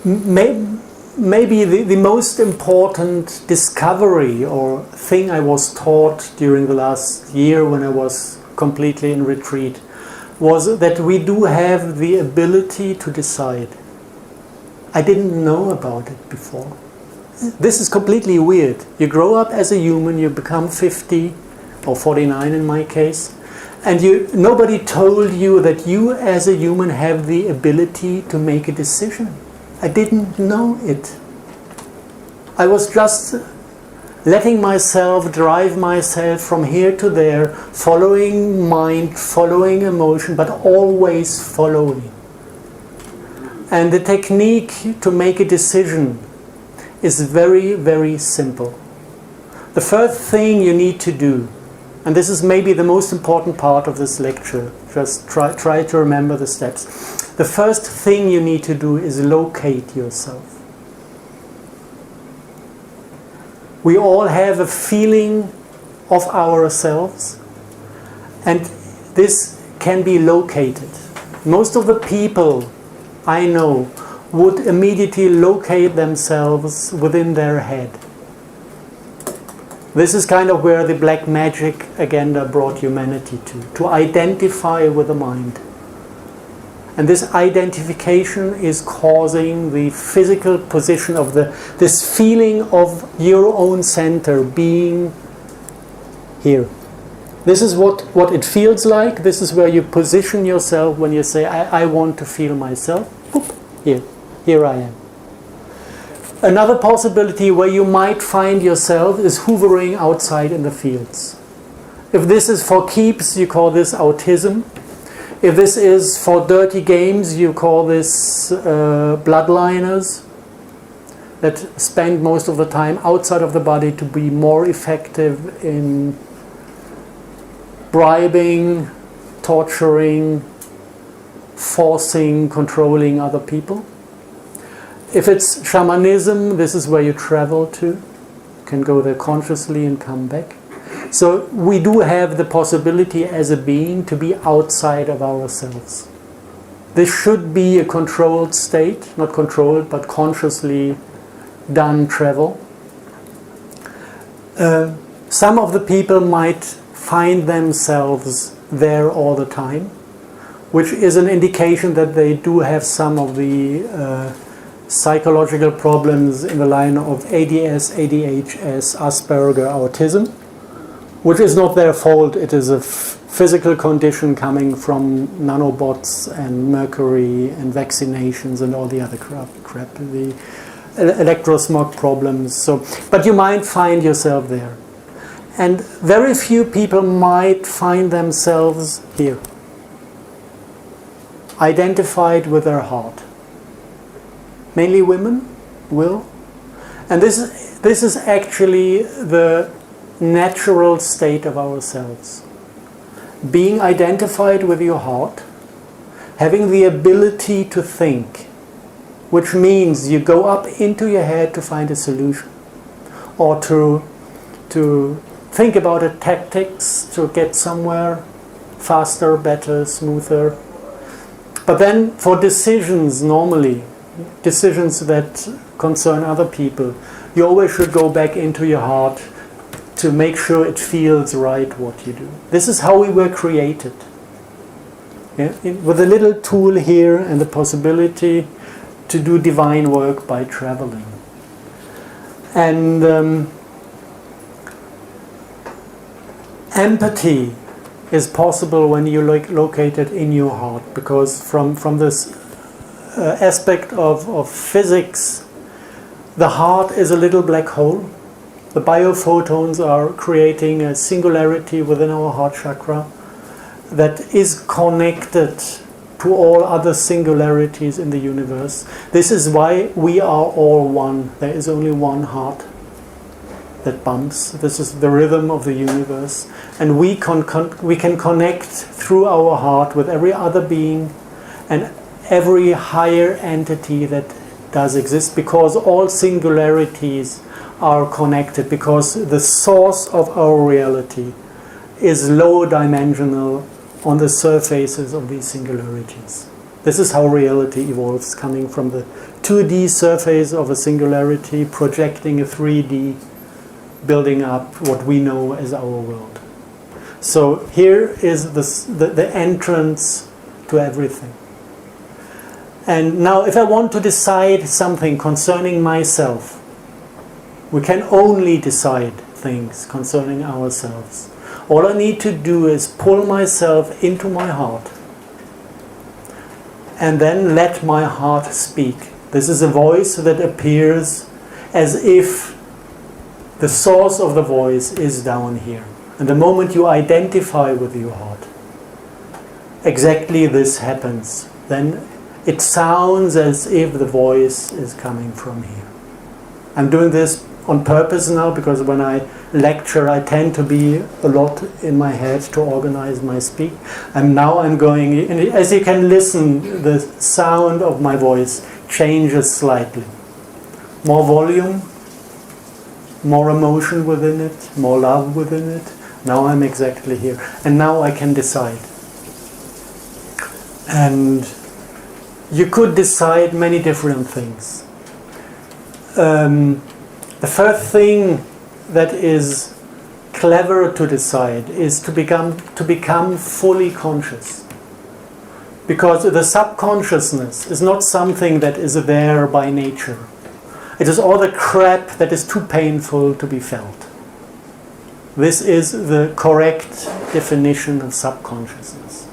[SPEAKER 1] maybe the most important discovery or thing I was taught during the last year when I was completely in retreat was that we do have the ability to decide. I didn't know about it before. This is completely weird. You grow up as a human, you become 50 or 49 in my case, and nobody told you that you as a human have the ability to make a decision. I didn't know it. I was just letting myself drive myself from here to there, following mind, following emotion, but always following. And the technique to make a decision is very, very simple. The first thing you need to do, and this is maybe the most important part of this lecture, just try to remember the steps. The first thing you need to do is locate yourself. We all have a feeling of ourselves, and this can be located. Most of the people I know would immediately locate themselves within their head. This is kind of where the black magic agenda brought humanity to identify with the mind. And this identification is causing the physical position of this feeling of your own center being here. This is what it feels like. This is where you position yourself when you say, I want to feel myself. Boop, here I am. Another possibility where you might find yourself is hovering outside in the fields. If this is for keeps, you call this autism. If this is for dirty games, you call this bloodliners that spend most of the time outside of the body to be more effective in bribing, torturing, forcing, controlling other people. If it's shamanism, this is where you travel to. You can go there consciously and come back. So we do have the possibility as a being to be outside of ourselves. This should be a controlled state, not controlled, but consciously done travel. Some of the people might find themselves there all the time, which is an indication that they do have some of the psychological problems in the line of ADS, ADHS, Asperger, autism, which is not their fault. It is a physical condition coming from nanobots and mercury and vaccinations and all the other crap, the electrosmog problems. So, but you might find yourself there. And very few people might find themselves here, identified with their heart. Mainly women will. And this is actually the natural state of ourselves. Being identified with your heart, having the ability to think, which means you go up into your head to find a solution, or to think about a tactics to get somewhere faster, better, smoother. But then for decisions, normally, decisions that concern other people, you always should go back into your heart to make sure it feels right what you do. This is how we were created. Yeah? With a little tool here and the possibility to do divine work by traveling. And empathy is possible when you locate it in your heart, because from this aspect of physics, the heart is a little black hole. The biophotons are creating a singularity within our heart chakra that is connected to all other singularities in the universe. This is why we are all one. There is only one heart that bumps. This is the rhythm of the universe. And we can connect through our heart with every other being and every higher entity that does exist, because all singularities are connected, because the source of our reality is low dimensional on the surfaces of these singularities. This is how reality evolves, coming from the 2D surface of a singularity, projecting a 3D, building up what we know as our world. So here is the entrance to everything. And now if I want to decide something concerning myself, we can only decide things concerning ourselves. All I need to do is pull myself into my heart and then let my heart speak. This is a voice that appears as if the source of the voice is down here. And the moment you identify with your heart, exactly this happens. Then it sounds as if the voice is coming from here. I'm doing this on purpose now, because when I lecture I tend to be a lot in my head to organize my speak. And now I'm going, and as you can listen, the sound of my voice changes slightly. More volume, more emotion within it, more love within it. Now I'm exactly here. And now I can decide. And you could decide many different things. The first thing that is clever to decide is to become fully conscious. Because the subconsciousness is not something that is there by nature. It is all the crap that is too painful to be felt. This is the correct definition of subconsciousness.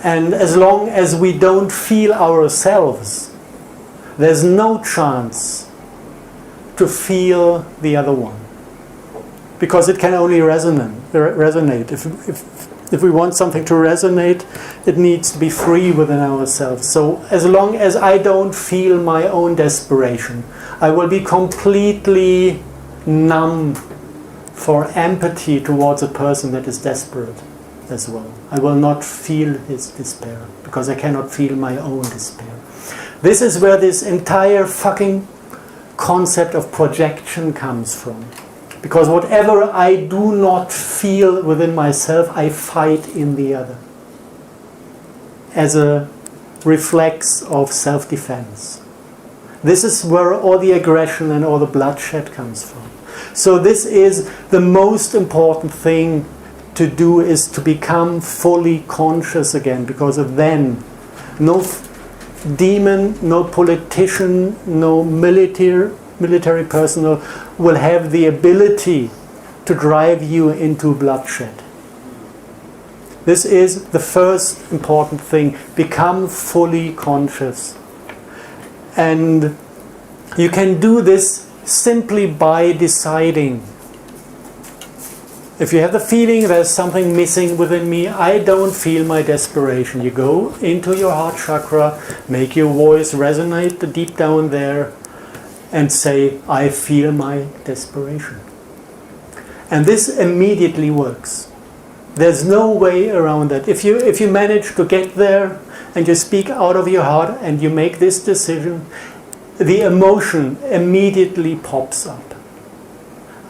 [SPEAKER 1] And as long as we don't feel ourselves, there's no chance to feel the other one, because it can only resonate. If we want something to resonate, it needs to be free within ourselves. So as long as I don't feel my own desperation, I will be completely numb for empathy towards a person that is desperate. as well. I will not feel his despair, because I cannot feel my own despair. This is where this entire fucking concept of projection comes from. Because whatever I do not feel within myself, I fight in the other. As a reflex of self-defense. This is where all the aggression and all the bloodshed comes from. So this is the most important thing to do, is to become fully conscious again, because then no demon, no politician, no military personnel will have the ability to drive you into bloodshed. This is the first important thing. Become fully conscious. And you can do this simply by deciding. If you have the feeling there's something missing within me, I don't feel my desperation. You go into your heart chakra, make your voice resonate deep down there, and say, I feel my desperation. And this immediately works. There's no way around that. If you manage to get there and you speak out of your heart and you make this decision, the emotion immediately pops up.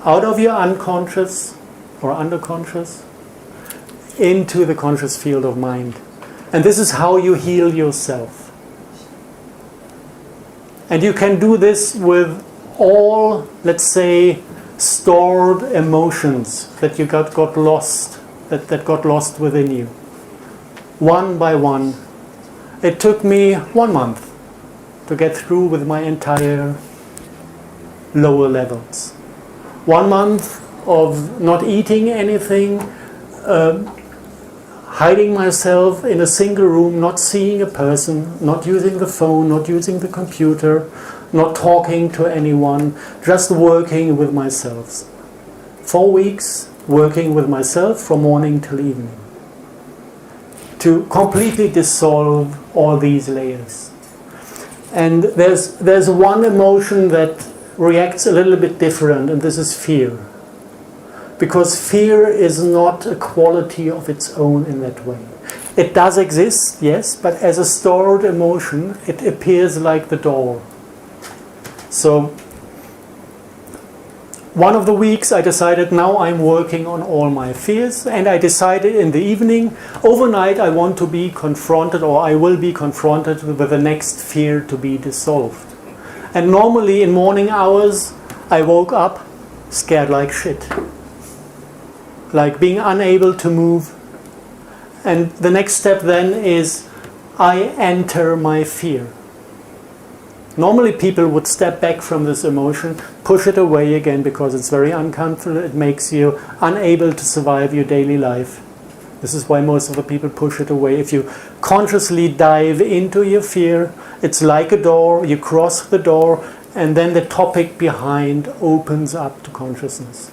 [SPEAKER 1] Out of your unconscious or underconscious into the conscious field of mind. And this is how you heal yourself. And you can do this with all, let's say, stored emotions that you got lost, that got lost within you. One by one. It took me 1 month to get through with my entire lower levels. 1 month of not eating anything, hiding myself in a single room, not seeing a person, not using the phone, not using the computer, not talking to anyone, just working with myself. 4 weeks working with myself from morning till evening, to completely dissolve all these layers. And there's one emotion that reacts a little bit different, and this is fear. Because fear is not a quality of its own in that way. It does exist, yes, but as a stored emotion, it appears like the door. So, one of the weeks I decided now I'm working on all my fears, and I decided in the evening, overnight I want to be confronted, or I will be confronted with the next fear to be dissolved. And normally in morning hours I woke up scared like shit. Like being unable to move. And the next step then is I enter my fear. Normally people would step back from this emotion, push it away again because it's very uncomfortable, it makes you unable to survive your daily life. This is why most of the people push it away. If you consciously dive into your fear, it's like a door, you cross the door, and then the topic behind opens up to consciousness.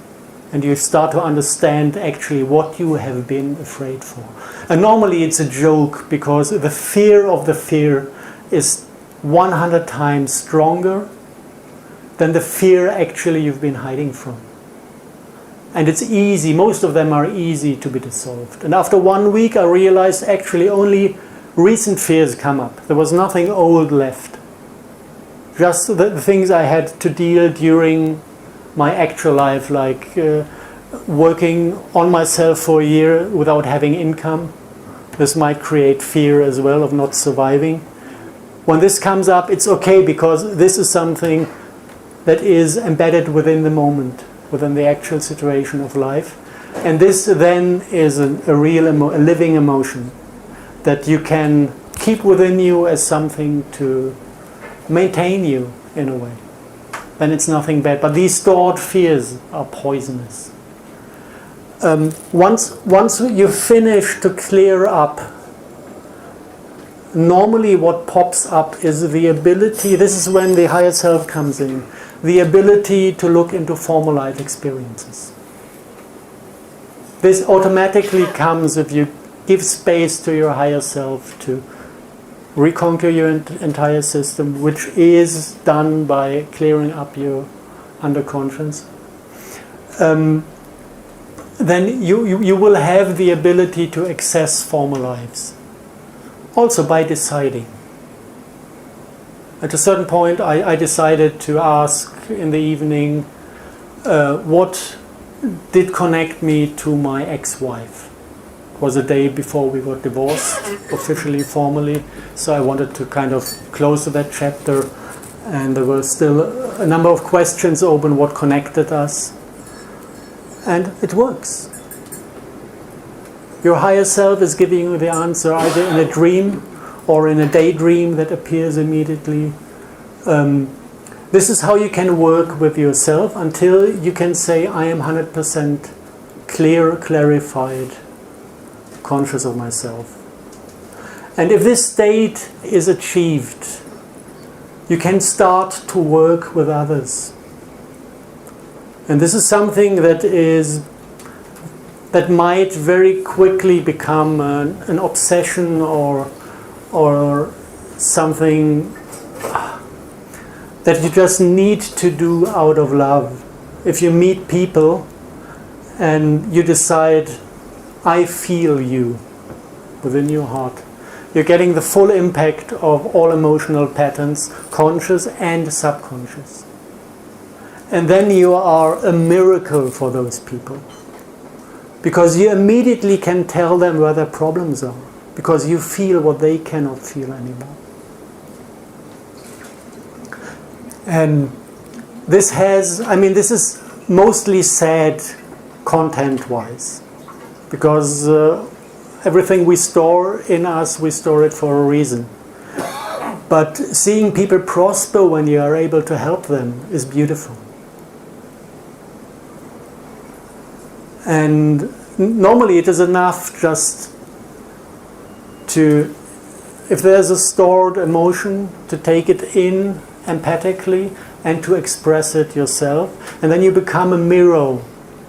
[SPEAKER 1] And you start to understand actually what you have been afraid for. And normally it's a joke, because the fear of the fear is 100 times stronger than the fear actually you've been hiding from. And it's easy, most of them are easy to be dissolved. And after 1 week I realized actually only recent fears come up. There was nothing old left. Just the things I had to deal during my actual life, like working on myself for a year without having income. This might create fear as well of not surviving. When this comes up, it's okay, because this is something that is embedded within the moment, within the actual situation of life. And this then is a living emotion that you can keep within you as something to maintain you in a way. Then it's nothing bad. But these stored fears are poisonous. Once you finish to clear up, normally what pops up is the ability, this is when the higher self comes in, the ability to look into former life experiences. This automatically comes if you give space to your higher self to reconquer your entire system, which is done by clearing up your underconscious. then you will have the ability to access former lives. Also by deciding. At a certain point, I decided to ask in the evening, what did connect me to my ex-wife? It was a day before we got divorced, officially, formally, so I wanted to kind of close that chapter, and there were still a number of questions open, what connected us, and it works. Your higher self is giving you the answer either in a dream or in a daydream that appears immediately. This is how you can work with yourself until you can say, I am 100% clear, clarified, conscious of myself. And if this state is achieved, you can start to work with others. And this is something that might very quickly become an obsession or something that you just need to do out of love. If you meet people and you decide, I feel you within your heart, you're getting the full impact of all emotional patterns, conscious and subconscious. And then you are a miracle for those people. Because you immediately can tell them where their problems are. Because you feel what they cannot feel anymore. And this is mostly sad content-wise. Because everything we store in us, we store it for a reason. But seeing people prosper when you are able to help them is beautiful. And normally it is enough just to, if there's a stored emotion, to take it in empathically and to express it yourself. And then you become a mirror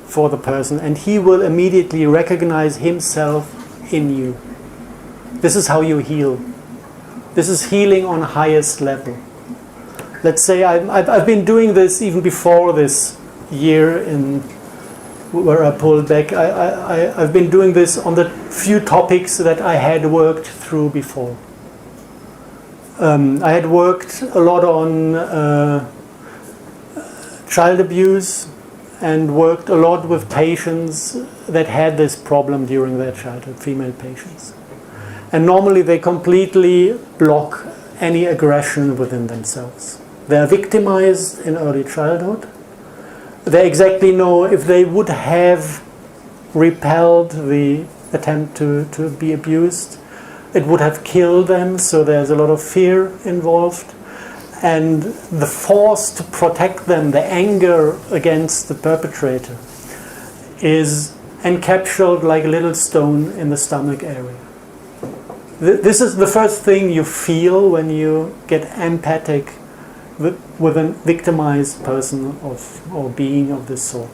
[SPEAKER 1] for the person and he will immediately recognize himself in you. This is how you heal. This is healing on highest level. Let's say I've been doing this even before this year where I pulled back. I've been doing this on the few topics that I had worked through before. I had worked a lot on child abuse and worked a lot with patients that had this problem during their childhood, female patients. And normally they completely block any aggression within themselves. They are victimized in early childhood. They exactly know if they would have repelled the attempt to be abused, it would have killed them, so there's a lot of fear involved. And the force to protect them, the anger against the perpetrator, is encapsulated like a little stone in the stomach area. This is the first thing you feel when you get empathic with a victimized person or being of this sort.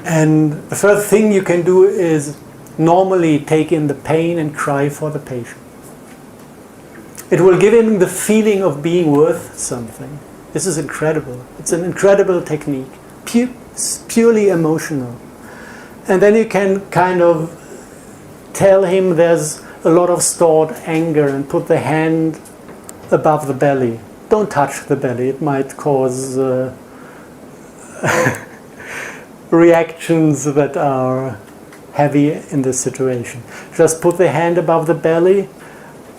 [SPEAKER 1] And the first thing you can do is normally take in the pain and cry for the patient. It will give him the feeling of being worth something. This is incredible. It's an incredible technique, purely emotional. And then you can kind of tell him there's a lot of stored anger and put the hand above the belly. Don't touch the belly, it might cause reactions that are heavy in this situation. Just put the hand above the belly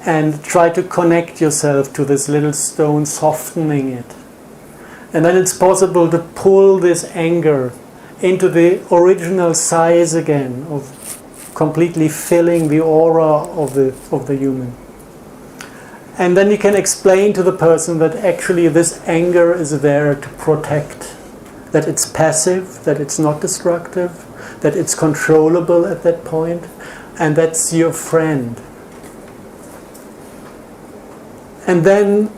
[SPEAKER 1] and try to connect yourself to this little stone, softening it. And then it's possible to pull this anger into the original size again, of completely filling the aura of the human. And then you can explain to the person that actually this anger is there to protect, that it's passive, that it's not destructive, that it's controllable at that point, and that's your friend. And then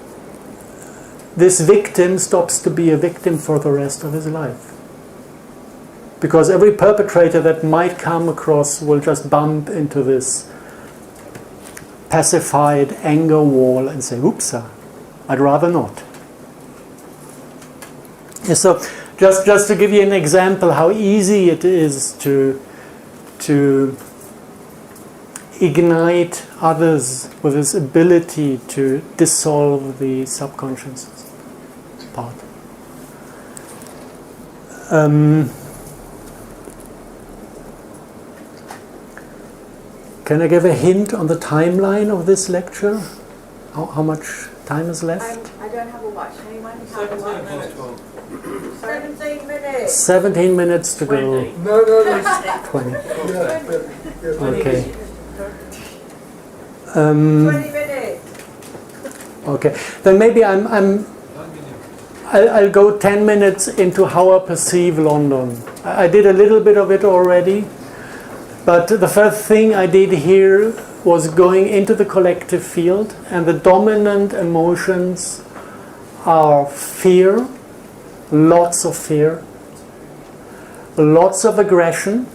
[SPEAKER 1] this victim stops to be a victim for the rest of his life. Because every perpetrator that might come across will just bump into this pacified anger wall and say, oops, I'd rather not. Yeah, so Just to give you an example how easy it is to ignite others with this ability to dissolve the subconscious part. Can I give a hint on the timeline of this lecture? How much time is left?
[SPEAKER 2] I don't have a watch. Anyone have a watch? 17 minutes.
[SPEAKER 1] 17 minutes to go.
[SPEAKER 6] No,
[SPEAKER 1] 20.
[SPEAKER 6] yeah.
[SPEAKER 1] Okay.
[SPEAKER 2] 20 minutes.
[SPEAKER 1] Okay. Then maybe I'll go 10 minutes into how I perceive London. I did a little bit of it already, but the first thing I did here was going into the collective field, and the dominant emotions are fear, lots of fear, lots of aggression,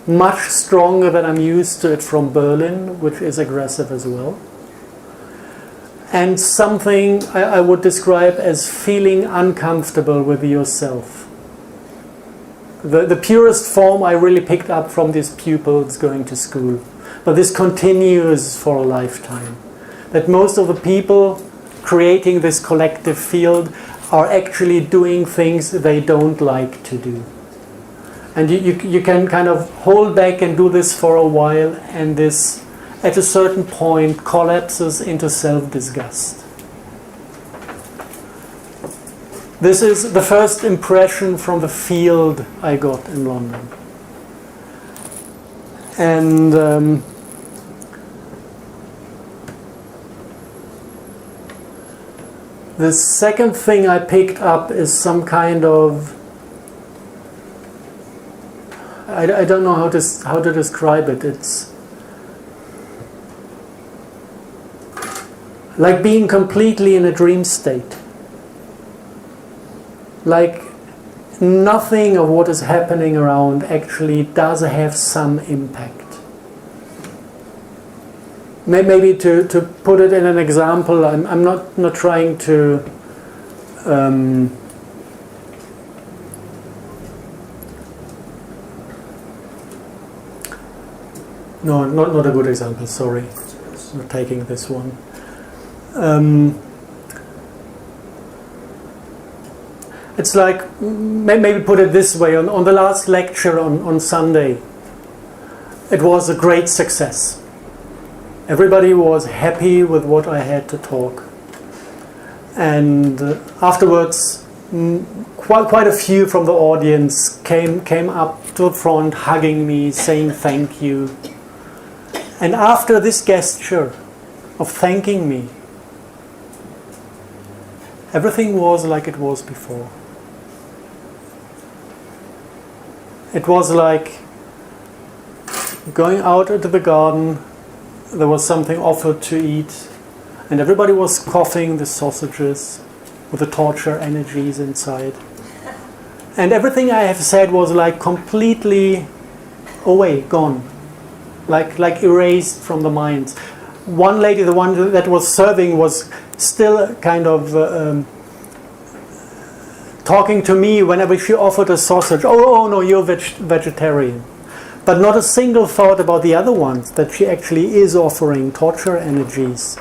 [SPEAKER 1] much stronger than I'm used to it from Berlin, which is aggressive as well. And something I would describe as feeling uncomfortable with yourself. The purest form I really picked up from these pupils going to school. But this continues for a lifetime. That most of the people creating this collective field are actually doing things they don't like to do. And you can kind of hold back and do this for a while, and this at a certain point collapses into self-disgust. This is the first impression from the field I got in London. And the second thing I picked up is some kind of, I don't know how to describe it. It's like being completely in a dream state. Like nothing of what is happening around actually does have some impact. Maybe to put it in an example, I'm not trying to no, not a good example, sorry. I'm not taking this one. It's like, maybe put it this way, on the last lecture on Sunday, it was a great success. Everybody was happy with what I had to talk. And afterwards, quite a few from the audience came up to the front, hugging me, saying thank you. And after this gesture of thanking me, everything was like it was before. It was like going out into the garden, there was something offered to eat, and everybody was coughing the sausages with the torture energies inside. And everything I have said was like completely away, gone, like erased from the minds. One lady, the one that was serving, was still kind of talking to me whenever she offered a sausage. Oh no, you're vegetarian. But not a single thought about the other ones, that she actually is offering torture energies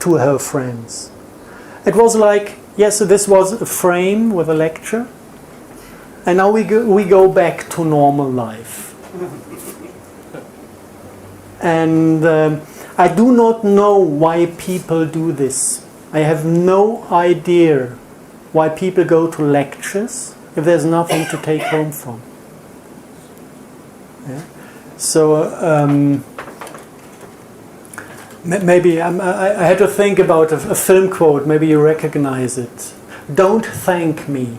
[SPEAKER 1] to her friends. It was like, yes, this was a frame with a lecture, and now we go back to normal life. And I do not know why people do this. I have no idea why people go to lectures if there's nothing to take home from. Yeah. So maybe I had to think about a film quote. Maybe you recognize it. Don't thank me.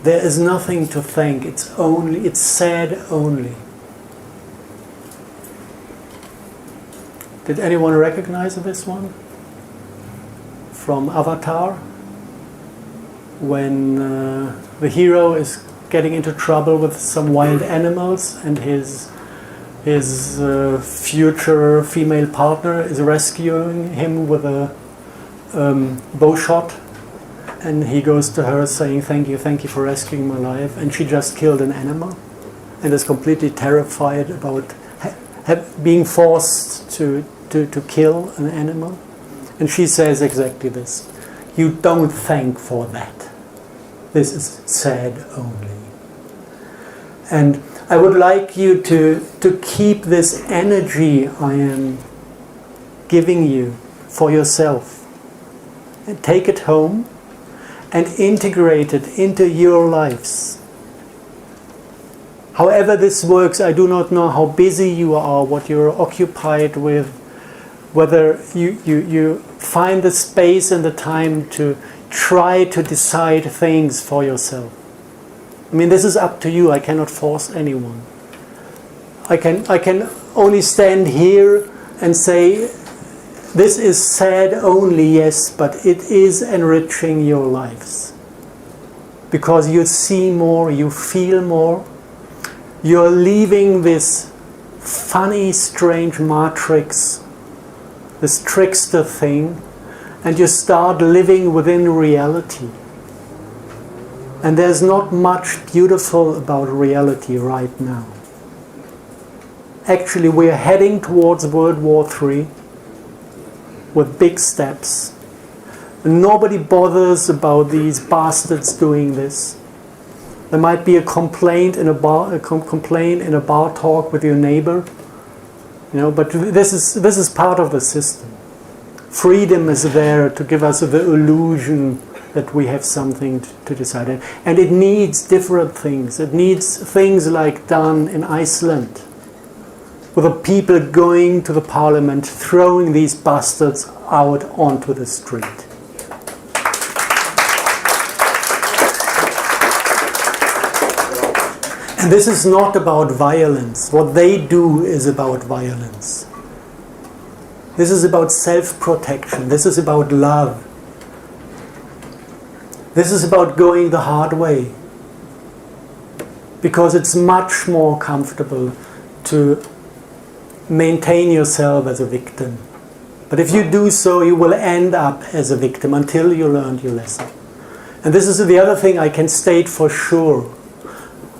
[SPEAKER 1] There is nothing to thank. It's sad only. Did anyone recognize this one? From Avatar? When the hero is getting into trouble with some wild animals, and his future female partner is rescuing him with a bow shot, And he goes to her saying, thank you for rescuing my life. And she just killed an animal and is completely terrified about being forced to kill an animal. And she says exactly this. You don't thank for that. This is sad only. And I would like you to keep this energy I am giving you for yourself. And take it home and integrate it into your lives. However this works, I do not know how busy you are, what you're occupied with, whether you find the space and the time to try to decide things for yourself. I mean, this is up to you. I cannot force anyone. I can only stand here and say, this is sad only, yes, but it is enriching your lives. Because you see more, you feel more. You're leaving this funny, strange matrix, this trickster thing, and you start living within reality. And there's not much beautiful about reality right now. Actually, we're heading towards World War III with big steps. Nobody bothers about these bastards doing this. There might be a complaint in a bar talk with your neighbor, but this is part of the system. Freedom is there to give us the illusion that we have something to decide. And it needs different things. It needs things like done in Iceland, with the people going to the parliament, throwing these bastards out onto the street. And this is not about violence. What they do is about violence. This is about self-protection. This is about love. This is about going the hard way. Because it's much more comfortable to maintain yourself as a victim. But if you do so, you will end up as a victim until you learned your lesson. And this is the other thing I can state for sure.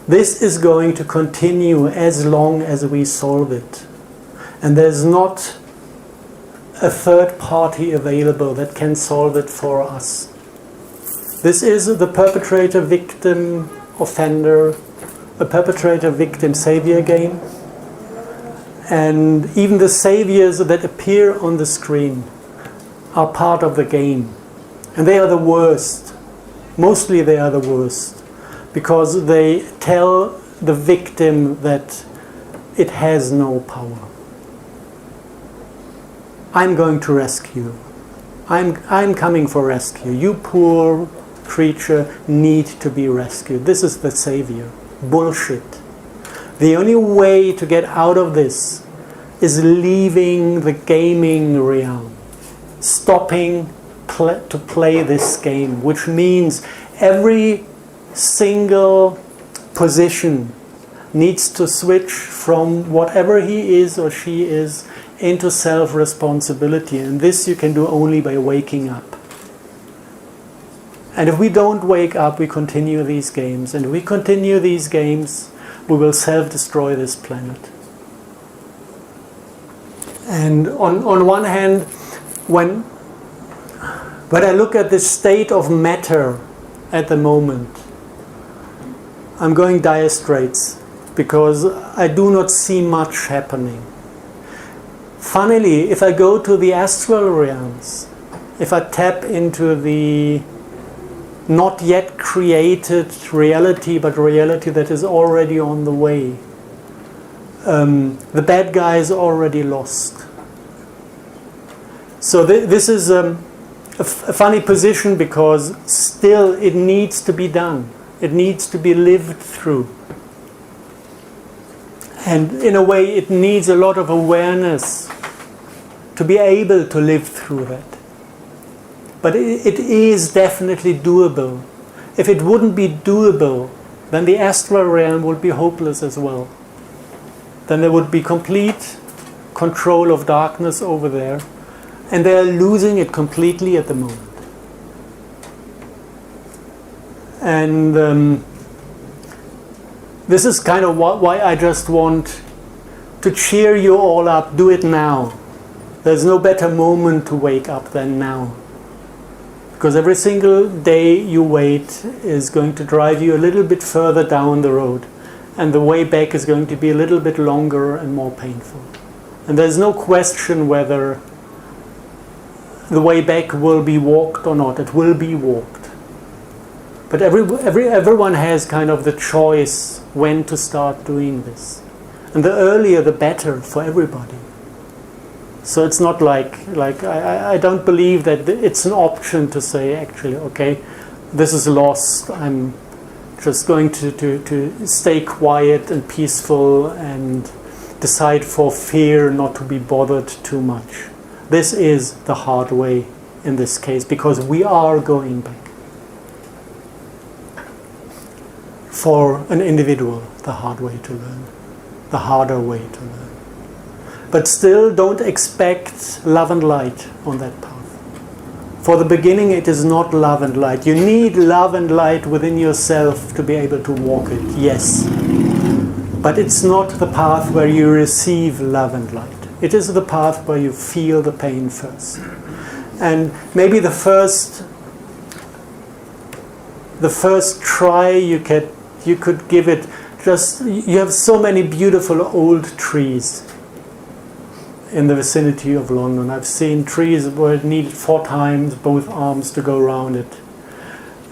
[SPEAKER 1] This is going to continue as long as we solve it. And there's not a third party available that can solve it for us. This is the perpetrator-victim-offender, a perpetrator-victim-savior game. And even the saviors that appear on the screen are part of the game. And they are the worst. Mostly they are the worst. Because they tell the victim that it has no power. I'm going to rescue. I'm coming for rescue. You poor creature need to be rescued. This is the savior. Bullshit. The only way to get out of this is leaving the gaming realm. Stopping to play this game, which means every single position needs to switch from whatever he is or she is into self-responsibility. And this you can do only by waking up. And if we don't wake up, we continue these games. And if we continue these games, we will self-destroy this planet. And on one hand, when I look at the state of matter at the moment, I'm going dire straits because I do not see much happening. Funnily, if I go to the astral realms, if I tap into the not yet created reality, but reality that is already on the way, the bad guy is already lost. So this is a funny position because still it needs to be done. It needs to be lived through. And in a way it needs a lot of awareness to be able to live through that. But it is definitely doable. If it wouldn't be doable, then the astral realm would be hopeless as well. Then there would be complete control of darkness over there. And they are losing it completely at the moment. And this is kind of why I just want to cheer you all up. Do it now. There's no better moment to wake up than now. Because every single day you wait is going to drive you a little bit further down the road. And the way back is going to be a little bit longer and more painful. And there's no question whether the way back will be walked or not. It will be walked. But everyone has kind of the choice when to start doing this. And the earlier the better for everybody. So it's not like I don't believe that it's an option to say, actually, okay, this is lost. I'm just going to stay quiet and peaceful and decide for fear not to be bothered too much. This is the hard way in this case, because we are going back. For an individual, the hard way to learn, the harder way to learn. But still, don't expect love and light on that path. For the beginning, it is not love and light. You need love and light within yourself to be able to walk it, yes. But it's not the path where you receive love and light. It is the path where you feel the pain first. And maybe the first try you could give it, just, you have so many beautiful old trees in the vicinity of London. I've seen trees where it needed 4 times both arms to go around it.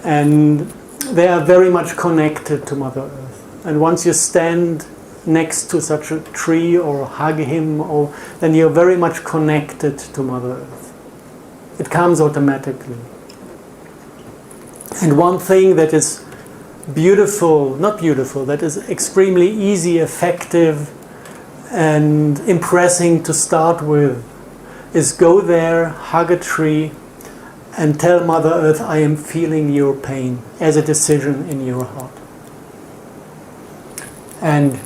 [SPEAKER 1] And they are very much connected to Mother Earth. And once you stand next to such a tree or hug him, then you're very much connected to Mother Earth. It comes automatically. And one thing that is that is extremely easy, effective, and impressing to start with is go there, hug a tree, and tell Mother Earth, I am feeling your pain, as a decision in your heart. And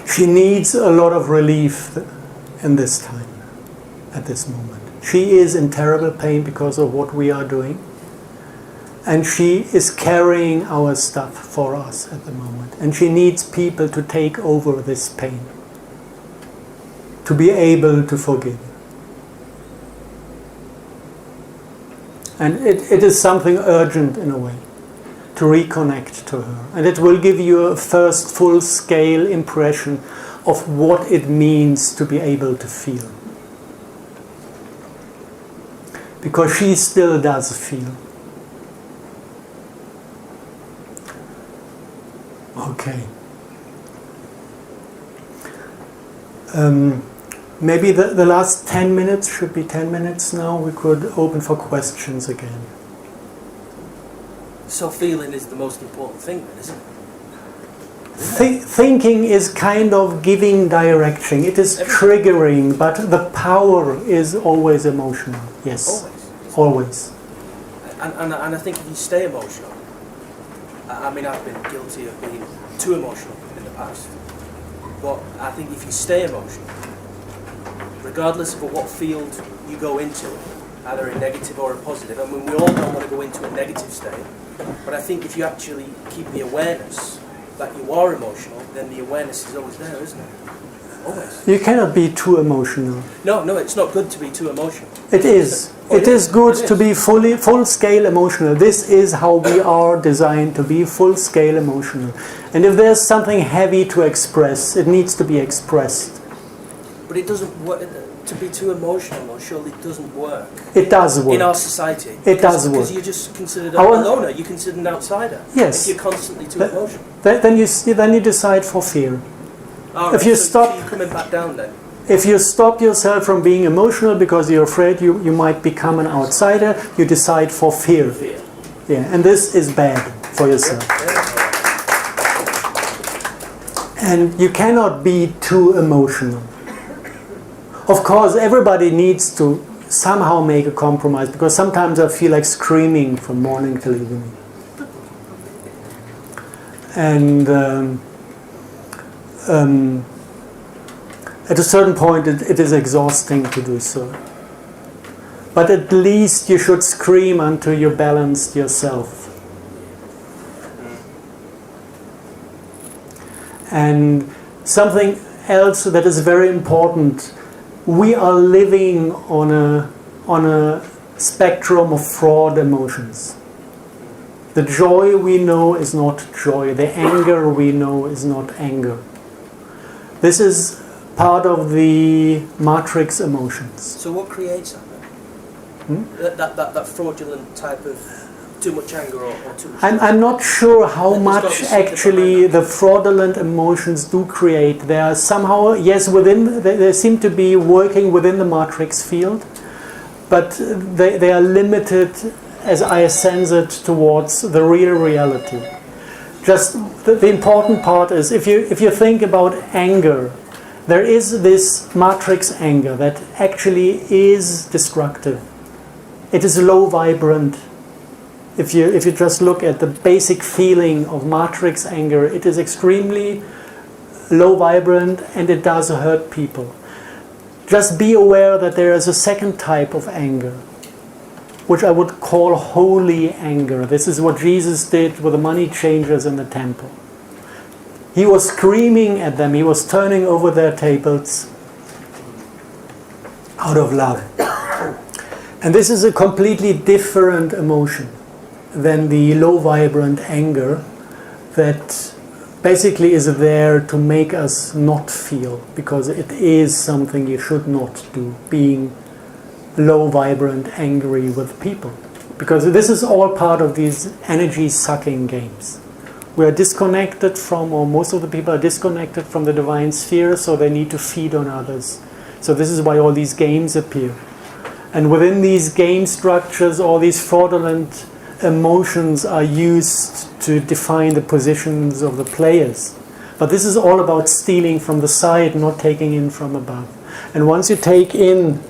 [SPEAKER 1] she needs a lot of relief in this time, at this moment. She is in terrible pain because of what we are doing. And she is carrying our stuff for us at the moment. And she needs people to take over this pain, to be able to forgive. And it is something urgent in a way, to reconnect to her. And it will give you a first full-scale impression of what it means to be able to feel. Because she still does feel. Okay. Maybe the last 10 minutes should be 10 minutes now. We could open for questions again.
[SPEAKER 5] So feeling is the most important thing, then, isn't it?
[SPEAKER 1] Thinking is kind of giving direction. It is triggering, but the power is always emotional. Yes. Always.
[SPEAKER 5] And I think if you stay emotional, I mean, I've been guilty of being too emotional in the past. But I think if you stay emotional, regardless of what field you go into, either a negative or a positive, I mean, we all don't want to go into a negative state, but I think if you actually keep the awareness that you are emotional, then the awareness is always there, isn't it? Always.
[SPEAKER 1] You cannot be too emotional.
[SPEAKER 5] No, it's not good to be too emotional.
[SPEAKER 1] It is. It is good to be full-scale emotional. This is how we are designed to be, full-scale emotional. And if there's something heavy to express, it needs to be expressed.
[SPEAKER 5] But it doesn't work. To be too emotional, surely it doesn't work.
[SPEAKER 1] It does work.
[SPEAKER 5] In our society.
[SPEAKER 1] It does work.
[SPEAKER 5] Because you're just considered a loner, you're considered an outsider.
[SPEAKER 1] Yes.
[SPEAKER 5] If you're constantly too emotional.
[SPEAKER 1] Then you decide for fear.
[SPEAKER 5] Oh,
[SPEAKER 1] if you
[SPEAKER 5] so
[SPEAKER 1] stop,
[SPEAKER 5] you're coming back down then.
[SPEAKER 1] If you stop yourself from being emotional because you're afraid you might become an outsider, you decide for fear. Yeah, and this is bad for yourself. And you cannot be too emotional. Of course, everybody needs to somehow make a compromise, because sometimes I feel like screaming from morning till evening. And at a certain point, it is exhausting to do so. But at least you should scream until you balanced yourself. And something else that is very important, we are living on a spectrum of fraud emotions. The joy we know is not joy. The anger we know is not anger. This is part of the matrix emotions.
[SPEAKER 5] So what creates that then? That fraudulent type of too much anger or too much...
[SPEAKER 1] I'm not sure how
[SPEAKER 5] There's
[SPEAKER 1] much
[SPEAKER 5] got to be something
[SPEAKER 1] actually
[SPEAKER 5] behind
[SPEAKER 1] the fraudulent emotions do create. They are somehow, yes, they seem to be working within the matrix field, but they are limited, as I sense it, towards the real reality. Just the important part is, if you think about anger, there is this matrix anger that actually is destructive. It is low vibrant. If you just look at the basic feeling of matrix anger, it is extremely low vibrant and it does hurt people. Just be aware that there is a second type of anger, which I would call holy anger. This is what Jesus did with the money changers in the temple. He was screaming at them, he was turning over their tables out of love. And this is a completely different emotion than the low vibrant anger that basically is there to make us not feel, because it is something you should not do, being low vibrant angry with people, because this is all part of these energy sucking games. We are disconnected from, or most of the people are disconnected from the divine sphere, so they need to feed on others. So this is why all these games appear. And within these game structures, all these fraudulent emotions are used to define the positions of the players. But this is all about stealing from the side, not taking in from above. And once you take in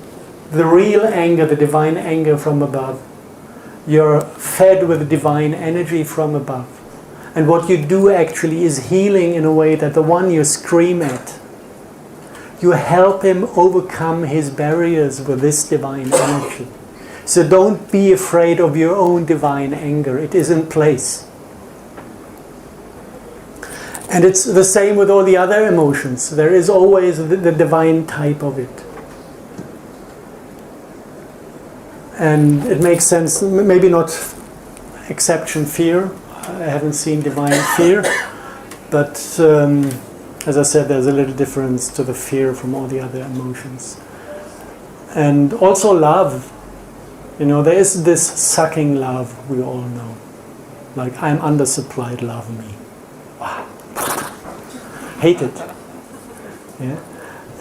[SPEAKER 1] the real anger, the divine anger from above, you're fed with divine energy from above. And what you do actually is healing in a way that the one you scream at, you help him overcome his barriers with this divine energy. So don't be afraid of your own divine anger. It is in place. And it's the same with all the other emotions. There is always the divine type of it. And it makes sense, maybe not exception fear. I haven't seen divine fear. But as I said, there's a little difference to the fear from all the other emotions. And also love. You know, there is this sucking love we all know. Like, I'm undersupplied, love me. Wow. Hate it. Yeah?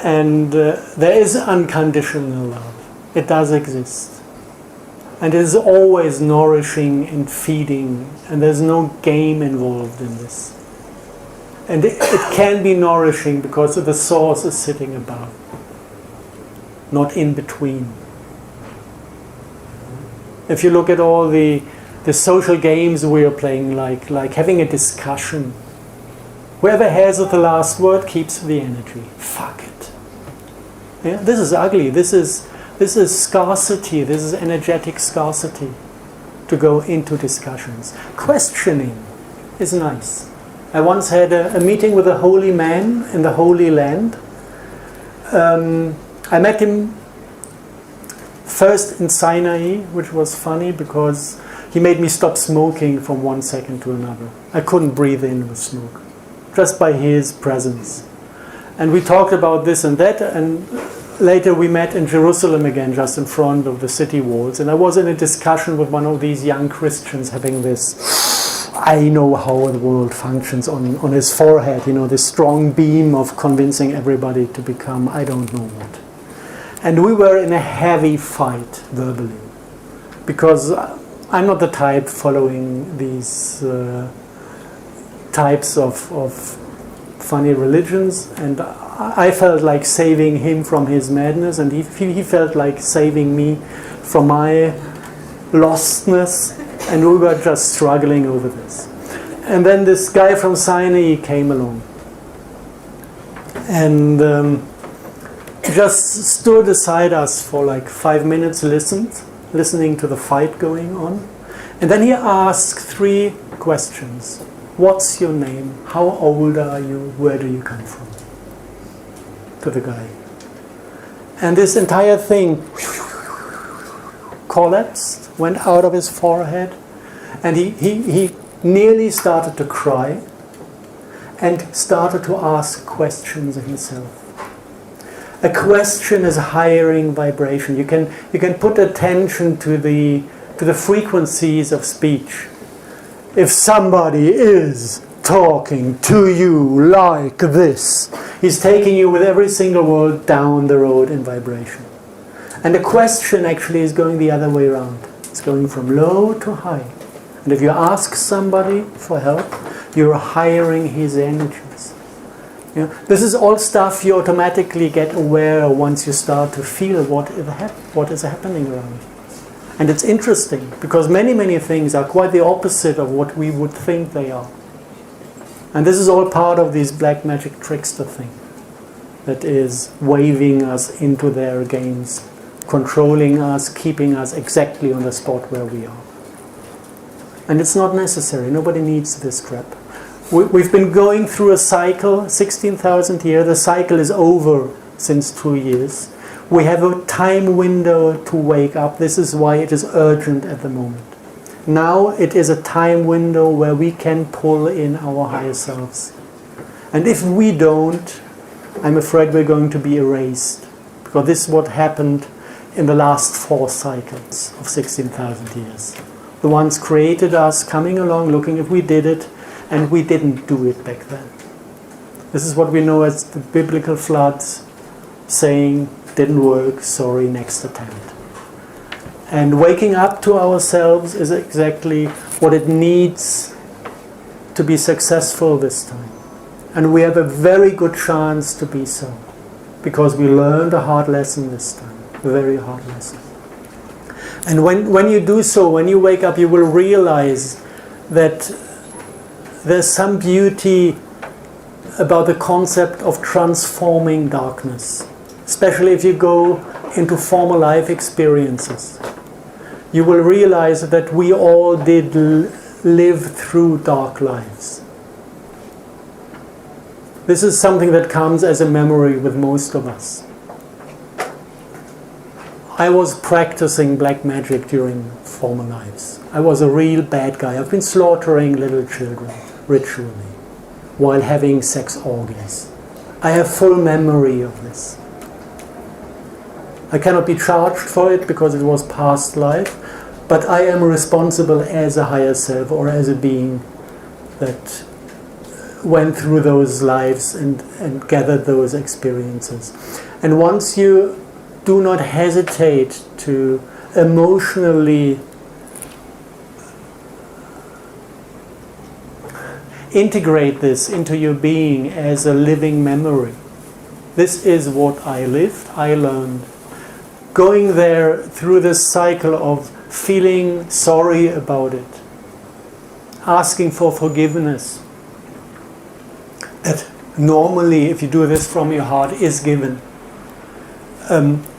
[SPEAKER 1] And there is unconditional love. It does exist. And it is always nourishing and feeding. And there's no game involved in this. And it can be nourishing because the source is sitting above, not in between. If you look at all the social games we are playing, like having a discussion, whoever has the last word keeps the energy. Fuck it. Yeah? This is ugly. This is scarcity. This is energetic scarcity to go into discussions. Questioning is nice. I once had a meeting with a holy man in the Holy Land. I met him first in Sinai, which was funny because he made me stop smoking from 1 second to another. I couldn't breathe in with smoke, just by his presence. And we talked about this and that, and later we met in Jerusalem again, just in front of the city walls. And I was in a discussion with one of these young Christians having this, I know how the world functions on his forehead, you know, this strong beam of convincing everybody to become I don't know what. And we were in a heavy fight verbally, because I'm not the type following these types of funny religions, and I felt like saving him from his madness, and he felt like saving me from my lostness, and we were just struggling over this. And then this guy from Sinai came along, and just stood beside us for like 5 minutes, listening to the fight going on. And then he asked 3 questions. What's your name? How old are you? Where do you come from? To the guy. And this entire thing collapsed, went out of his forehead, and he nearly started to cry and started to ask questions himself. A question is hiring vibration. You can put attention to the frequencies of speech. If somebody is talking to you like this, he's taking you with every single word down the road in vibration. And the question actually is going the other way around. It's going from low to high. And if you ask somebody for help, you're hiring his energies. You know, this is all stuff you automatically get aware once you start to feel what is happening around. And it's interesting, because many things are quite the opposite of what we would think they are. And this is all part of this black magic trickster thing that is waving us into their games, controlling us, keeping us exactly on the spot where we are. And it's not necessary. Nobody needs this crap. We've been going through a cycle, 16,000 years. The cycle is over since 2 years. We have a time window to wake up. This is why it is urgent at the moment. Now it is a time window where we can pull in our higher selves. And if we don't, I'm afraid we're going to be erased. Because this is what happened in the last 4 cycles of 16,000 years. The ones created us, coming along, looking if we did it, and we didn't do it back then. This is what we know as the biblical floods, saying, didn't work, sorry, next attempt. And waking up to ourselves is exactly what it needs to be successful this time. And we have a very good chance to be so, because we learned a hard lesson this time, a very hard lesson. And when you do so, when you wake up, you will realize that there's some beauty about the concept of transforming darkness, especially if you go into former life experiences. You will realize that we all did live through dark lives. This is something that comes as a memory with most of us. I was practicing black magic during former lives. I was a real bad guy. I've been slaughtering little children ritually while having sex orgies. I have full memory of this. I cannot be charged for it because it was past life, but I am responsible as a higher self or as a being that went through those lives and gathered those experiences. And once you do not hesitate to emotionally integrate this into your being as a living memory. This is what I lived, I learned. Going there through this cycle of feeling sorry about it, asking for forgiveness. That normally, if you do this from your heart, is given.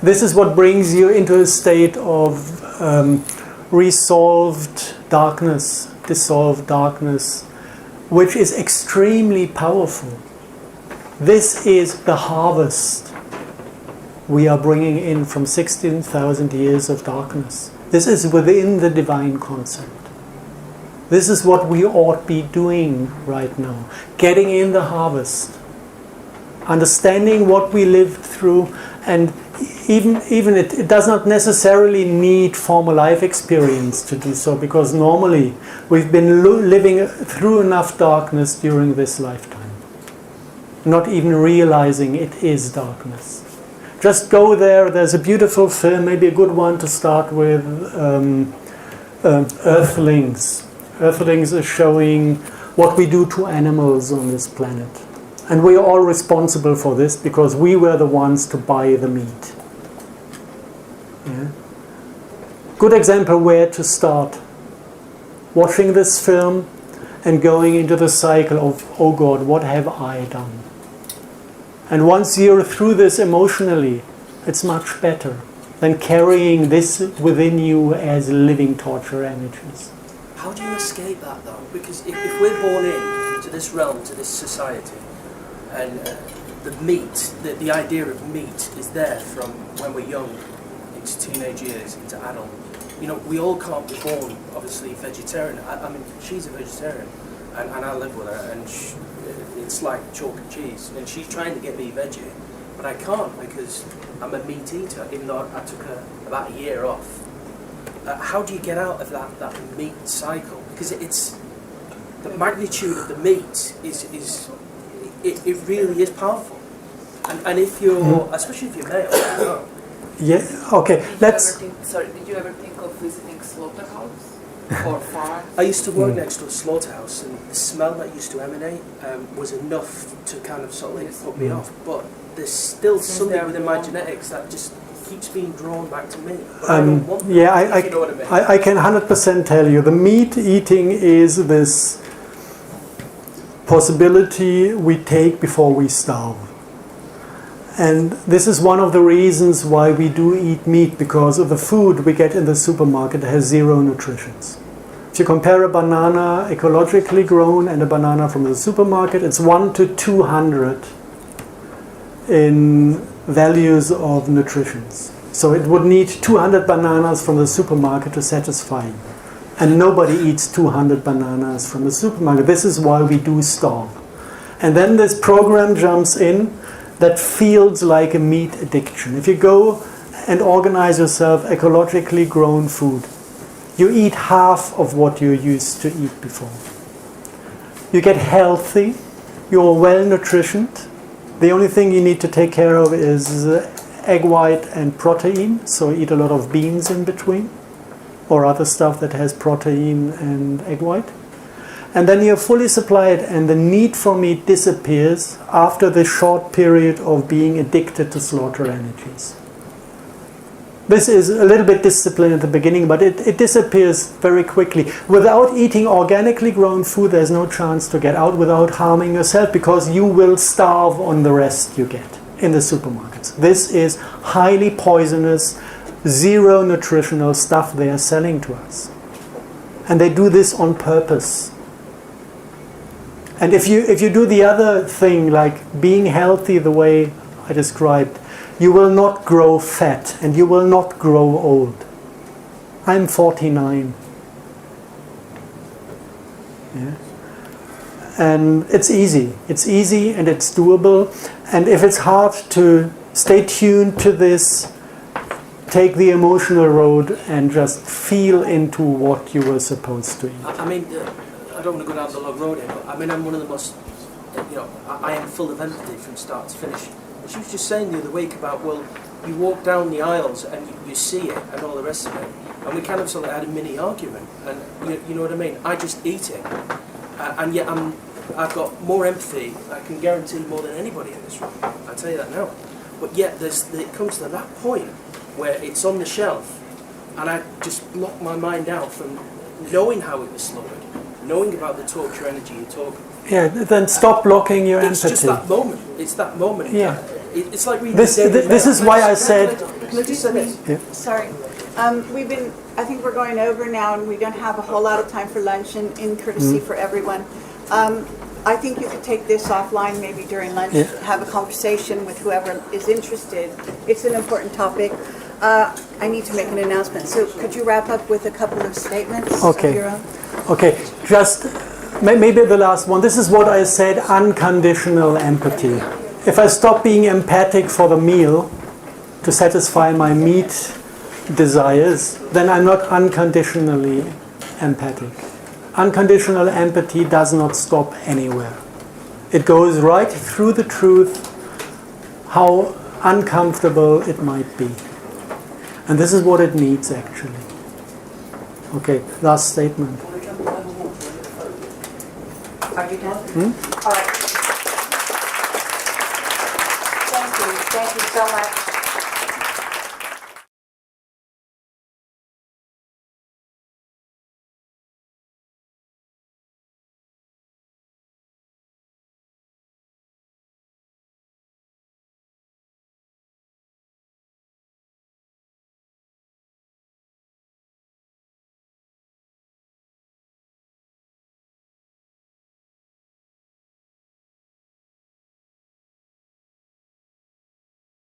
[SPEAKER 1] This is what brings you into a state of resolved darkness, dissolved darkness, which is extremely powerful. This is the harvest we are bringing in from 16,000 years of darkness. This is within the divine concept. This is what we ought to be doing right now. Getting in the harvest. Understanding what we lived through, and even it does not necessarily need former life experience to do so, because normally we've been living through enough darkness during this lifetime, not even realizing it is darkness. Just go there. There's a beautiful film, maybe a good one to start with, Earthlings. Earthlings is showing what we do to animals on this planet. And we are all responsible for this because we were the ones to buy the meat. Yeah? Good example where to start. Watching this film and going into the cycle of, oh God, what have I done? And once you're through this emotionally, it's much better than carrying this within you as living torture energies.
[SPEAKER 5] How do you escape that though? Because if we're born into this realm, to this society, and the meat, the idea of meat is there from when we're young, into teenage years, into adult. You know, we all can't be born, obviously, vegetarian. I mean, she's a vegetarian, and I live with her, and it's like chalk and cheese. And she's trying to get me veggie, but I can't because I'm a meat eater, even though I took about a year off. How do you get out of that meat cycle? Because it's the magnitude of the meat it really is powerful. And if you're, especially if you're male,
[SPEAKER 1] Yeah. Okay. Let's.
[SPEAKER 8] Did you ever think of visiting slaughterhouse or farm?
[SPEAKER 5] I used to work next to a slaughterhouse, and the smell that used to emanate was enough to kind of sort of put me off. But there's still something within my genetics that just keeps being drawn back to me. But I don't want that,
[SPEAKER 1] Yeah,
[SPEAKER 5] if you know what I mean.
[SPEAKER 1] I can 100% tell you the meat eating is this possibility we take before we starve. And this is one of the reasons why we do eat meat, because of the food we get in the supermarket has zero nutritions. If you compare a banana ecologically grown and a banana from the supermarket, it's 1 to 200 in values of nutritions. So it would need 200 bananas from the supermarket to satisfy you. And nobody eats 200 bananas from the supermarket. This is why we do starve. And then this program jumps in that feels like a meat addiction. If you go and organize yourself ecologically grown food, you eat half of what you used to eat before. You get healthy, you're well nutritioned. The only thing you need to take care of is egg white and protein, so eat a lot of beans in between, or other stuff that has protein and egg white. And then you're fully supplied, and the need for meat disappears after the short period of being addicted to slaughter energies. This is a little bit discipline at the beginning, but it disappears very quickly. Without eating organically grown food, there's no chance to get out without harming yourself, because you will starve on the rest you get in the supermarkets. This is highly poisonous, zero nutritional stuff they are selling to us. And they do this on purpose. And if you do the other thing, like being healthy the way I described, you will not grow fat and you will not grow old. I'm 49. Yeah. And it's easy. It's easy and it's doable. And if it's hard to stay tuned to this, take the emotional road and just feel into what you were supposed to eat.
[SPEAKER 5] I mean, I don't want to go down the long road here, but I mean, I'm one of the most, I am full of empathy from start to finish. And she was just saying the other week about, well, you walk down the aisles and you see it and all the rest of it. And we kind of sort of had a mini argument. And you know what I mean? I just eat it. And yet I've got more empathy, I can guarantee, more than anybody in this room. I'll tell you that now. But yet it comes to that point where it's on the shelf and I just block my mind out from knowing how it was slaughtered, knowing about the torture energy you talk.
[SPEAKER 1] Yeah, then stop blocking your
[SPEAKER 5] It's
[SPEAKER 1] empathy.
[SPEAKER 5] just that moment. It's that moment.
[SPEAKER 1] Yeah.
[SPEAKER 5] It's like reading
[SPEAKER 1] This is why I said. Yeah.
[SPEAKER 2] Sorry. I think we're going over now, and we don't have a whole lot of time for lunch, and in courtesy for everyone. I think you could take this offline, maybe during lunch, have a conversation with whoever is interested. It's an important topic. I need to make an announcement. So could you wrap up with a couple of statements of your own?
[SPEAKER 1] Okay, just maybe the last one. This is what I said, unconditional empathy. If I stop being empathic for the meal to satisfy my meat desires, then I'm not unconditionally empathic. Unconditional empathy does not stop anywhere. It goes right through the truth, how uncomfortable it might be. And this is what it needs, actually. Okay, last statement.
[SPEAKER 2] Are you done? All right. Thank you so much.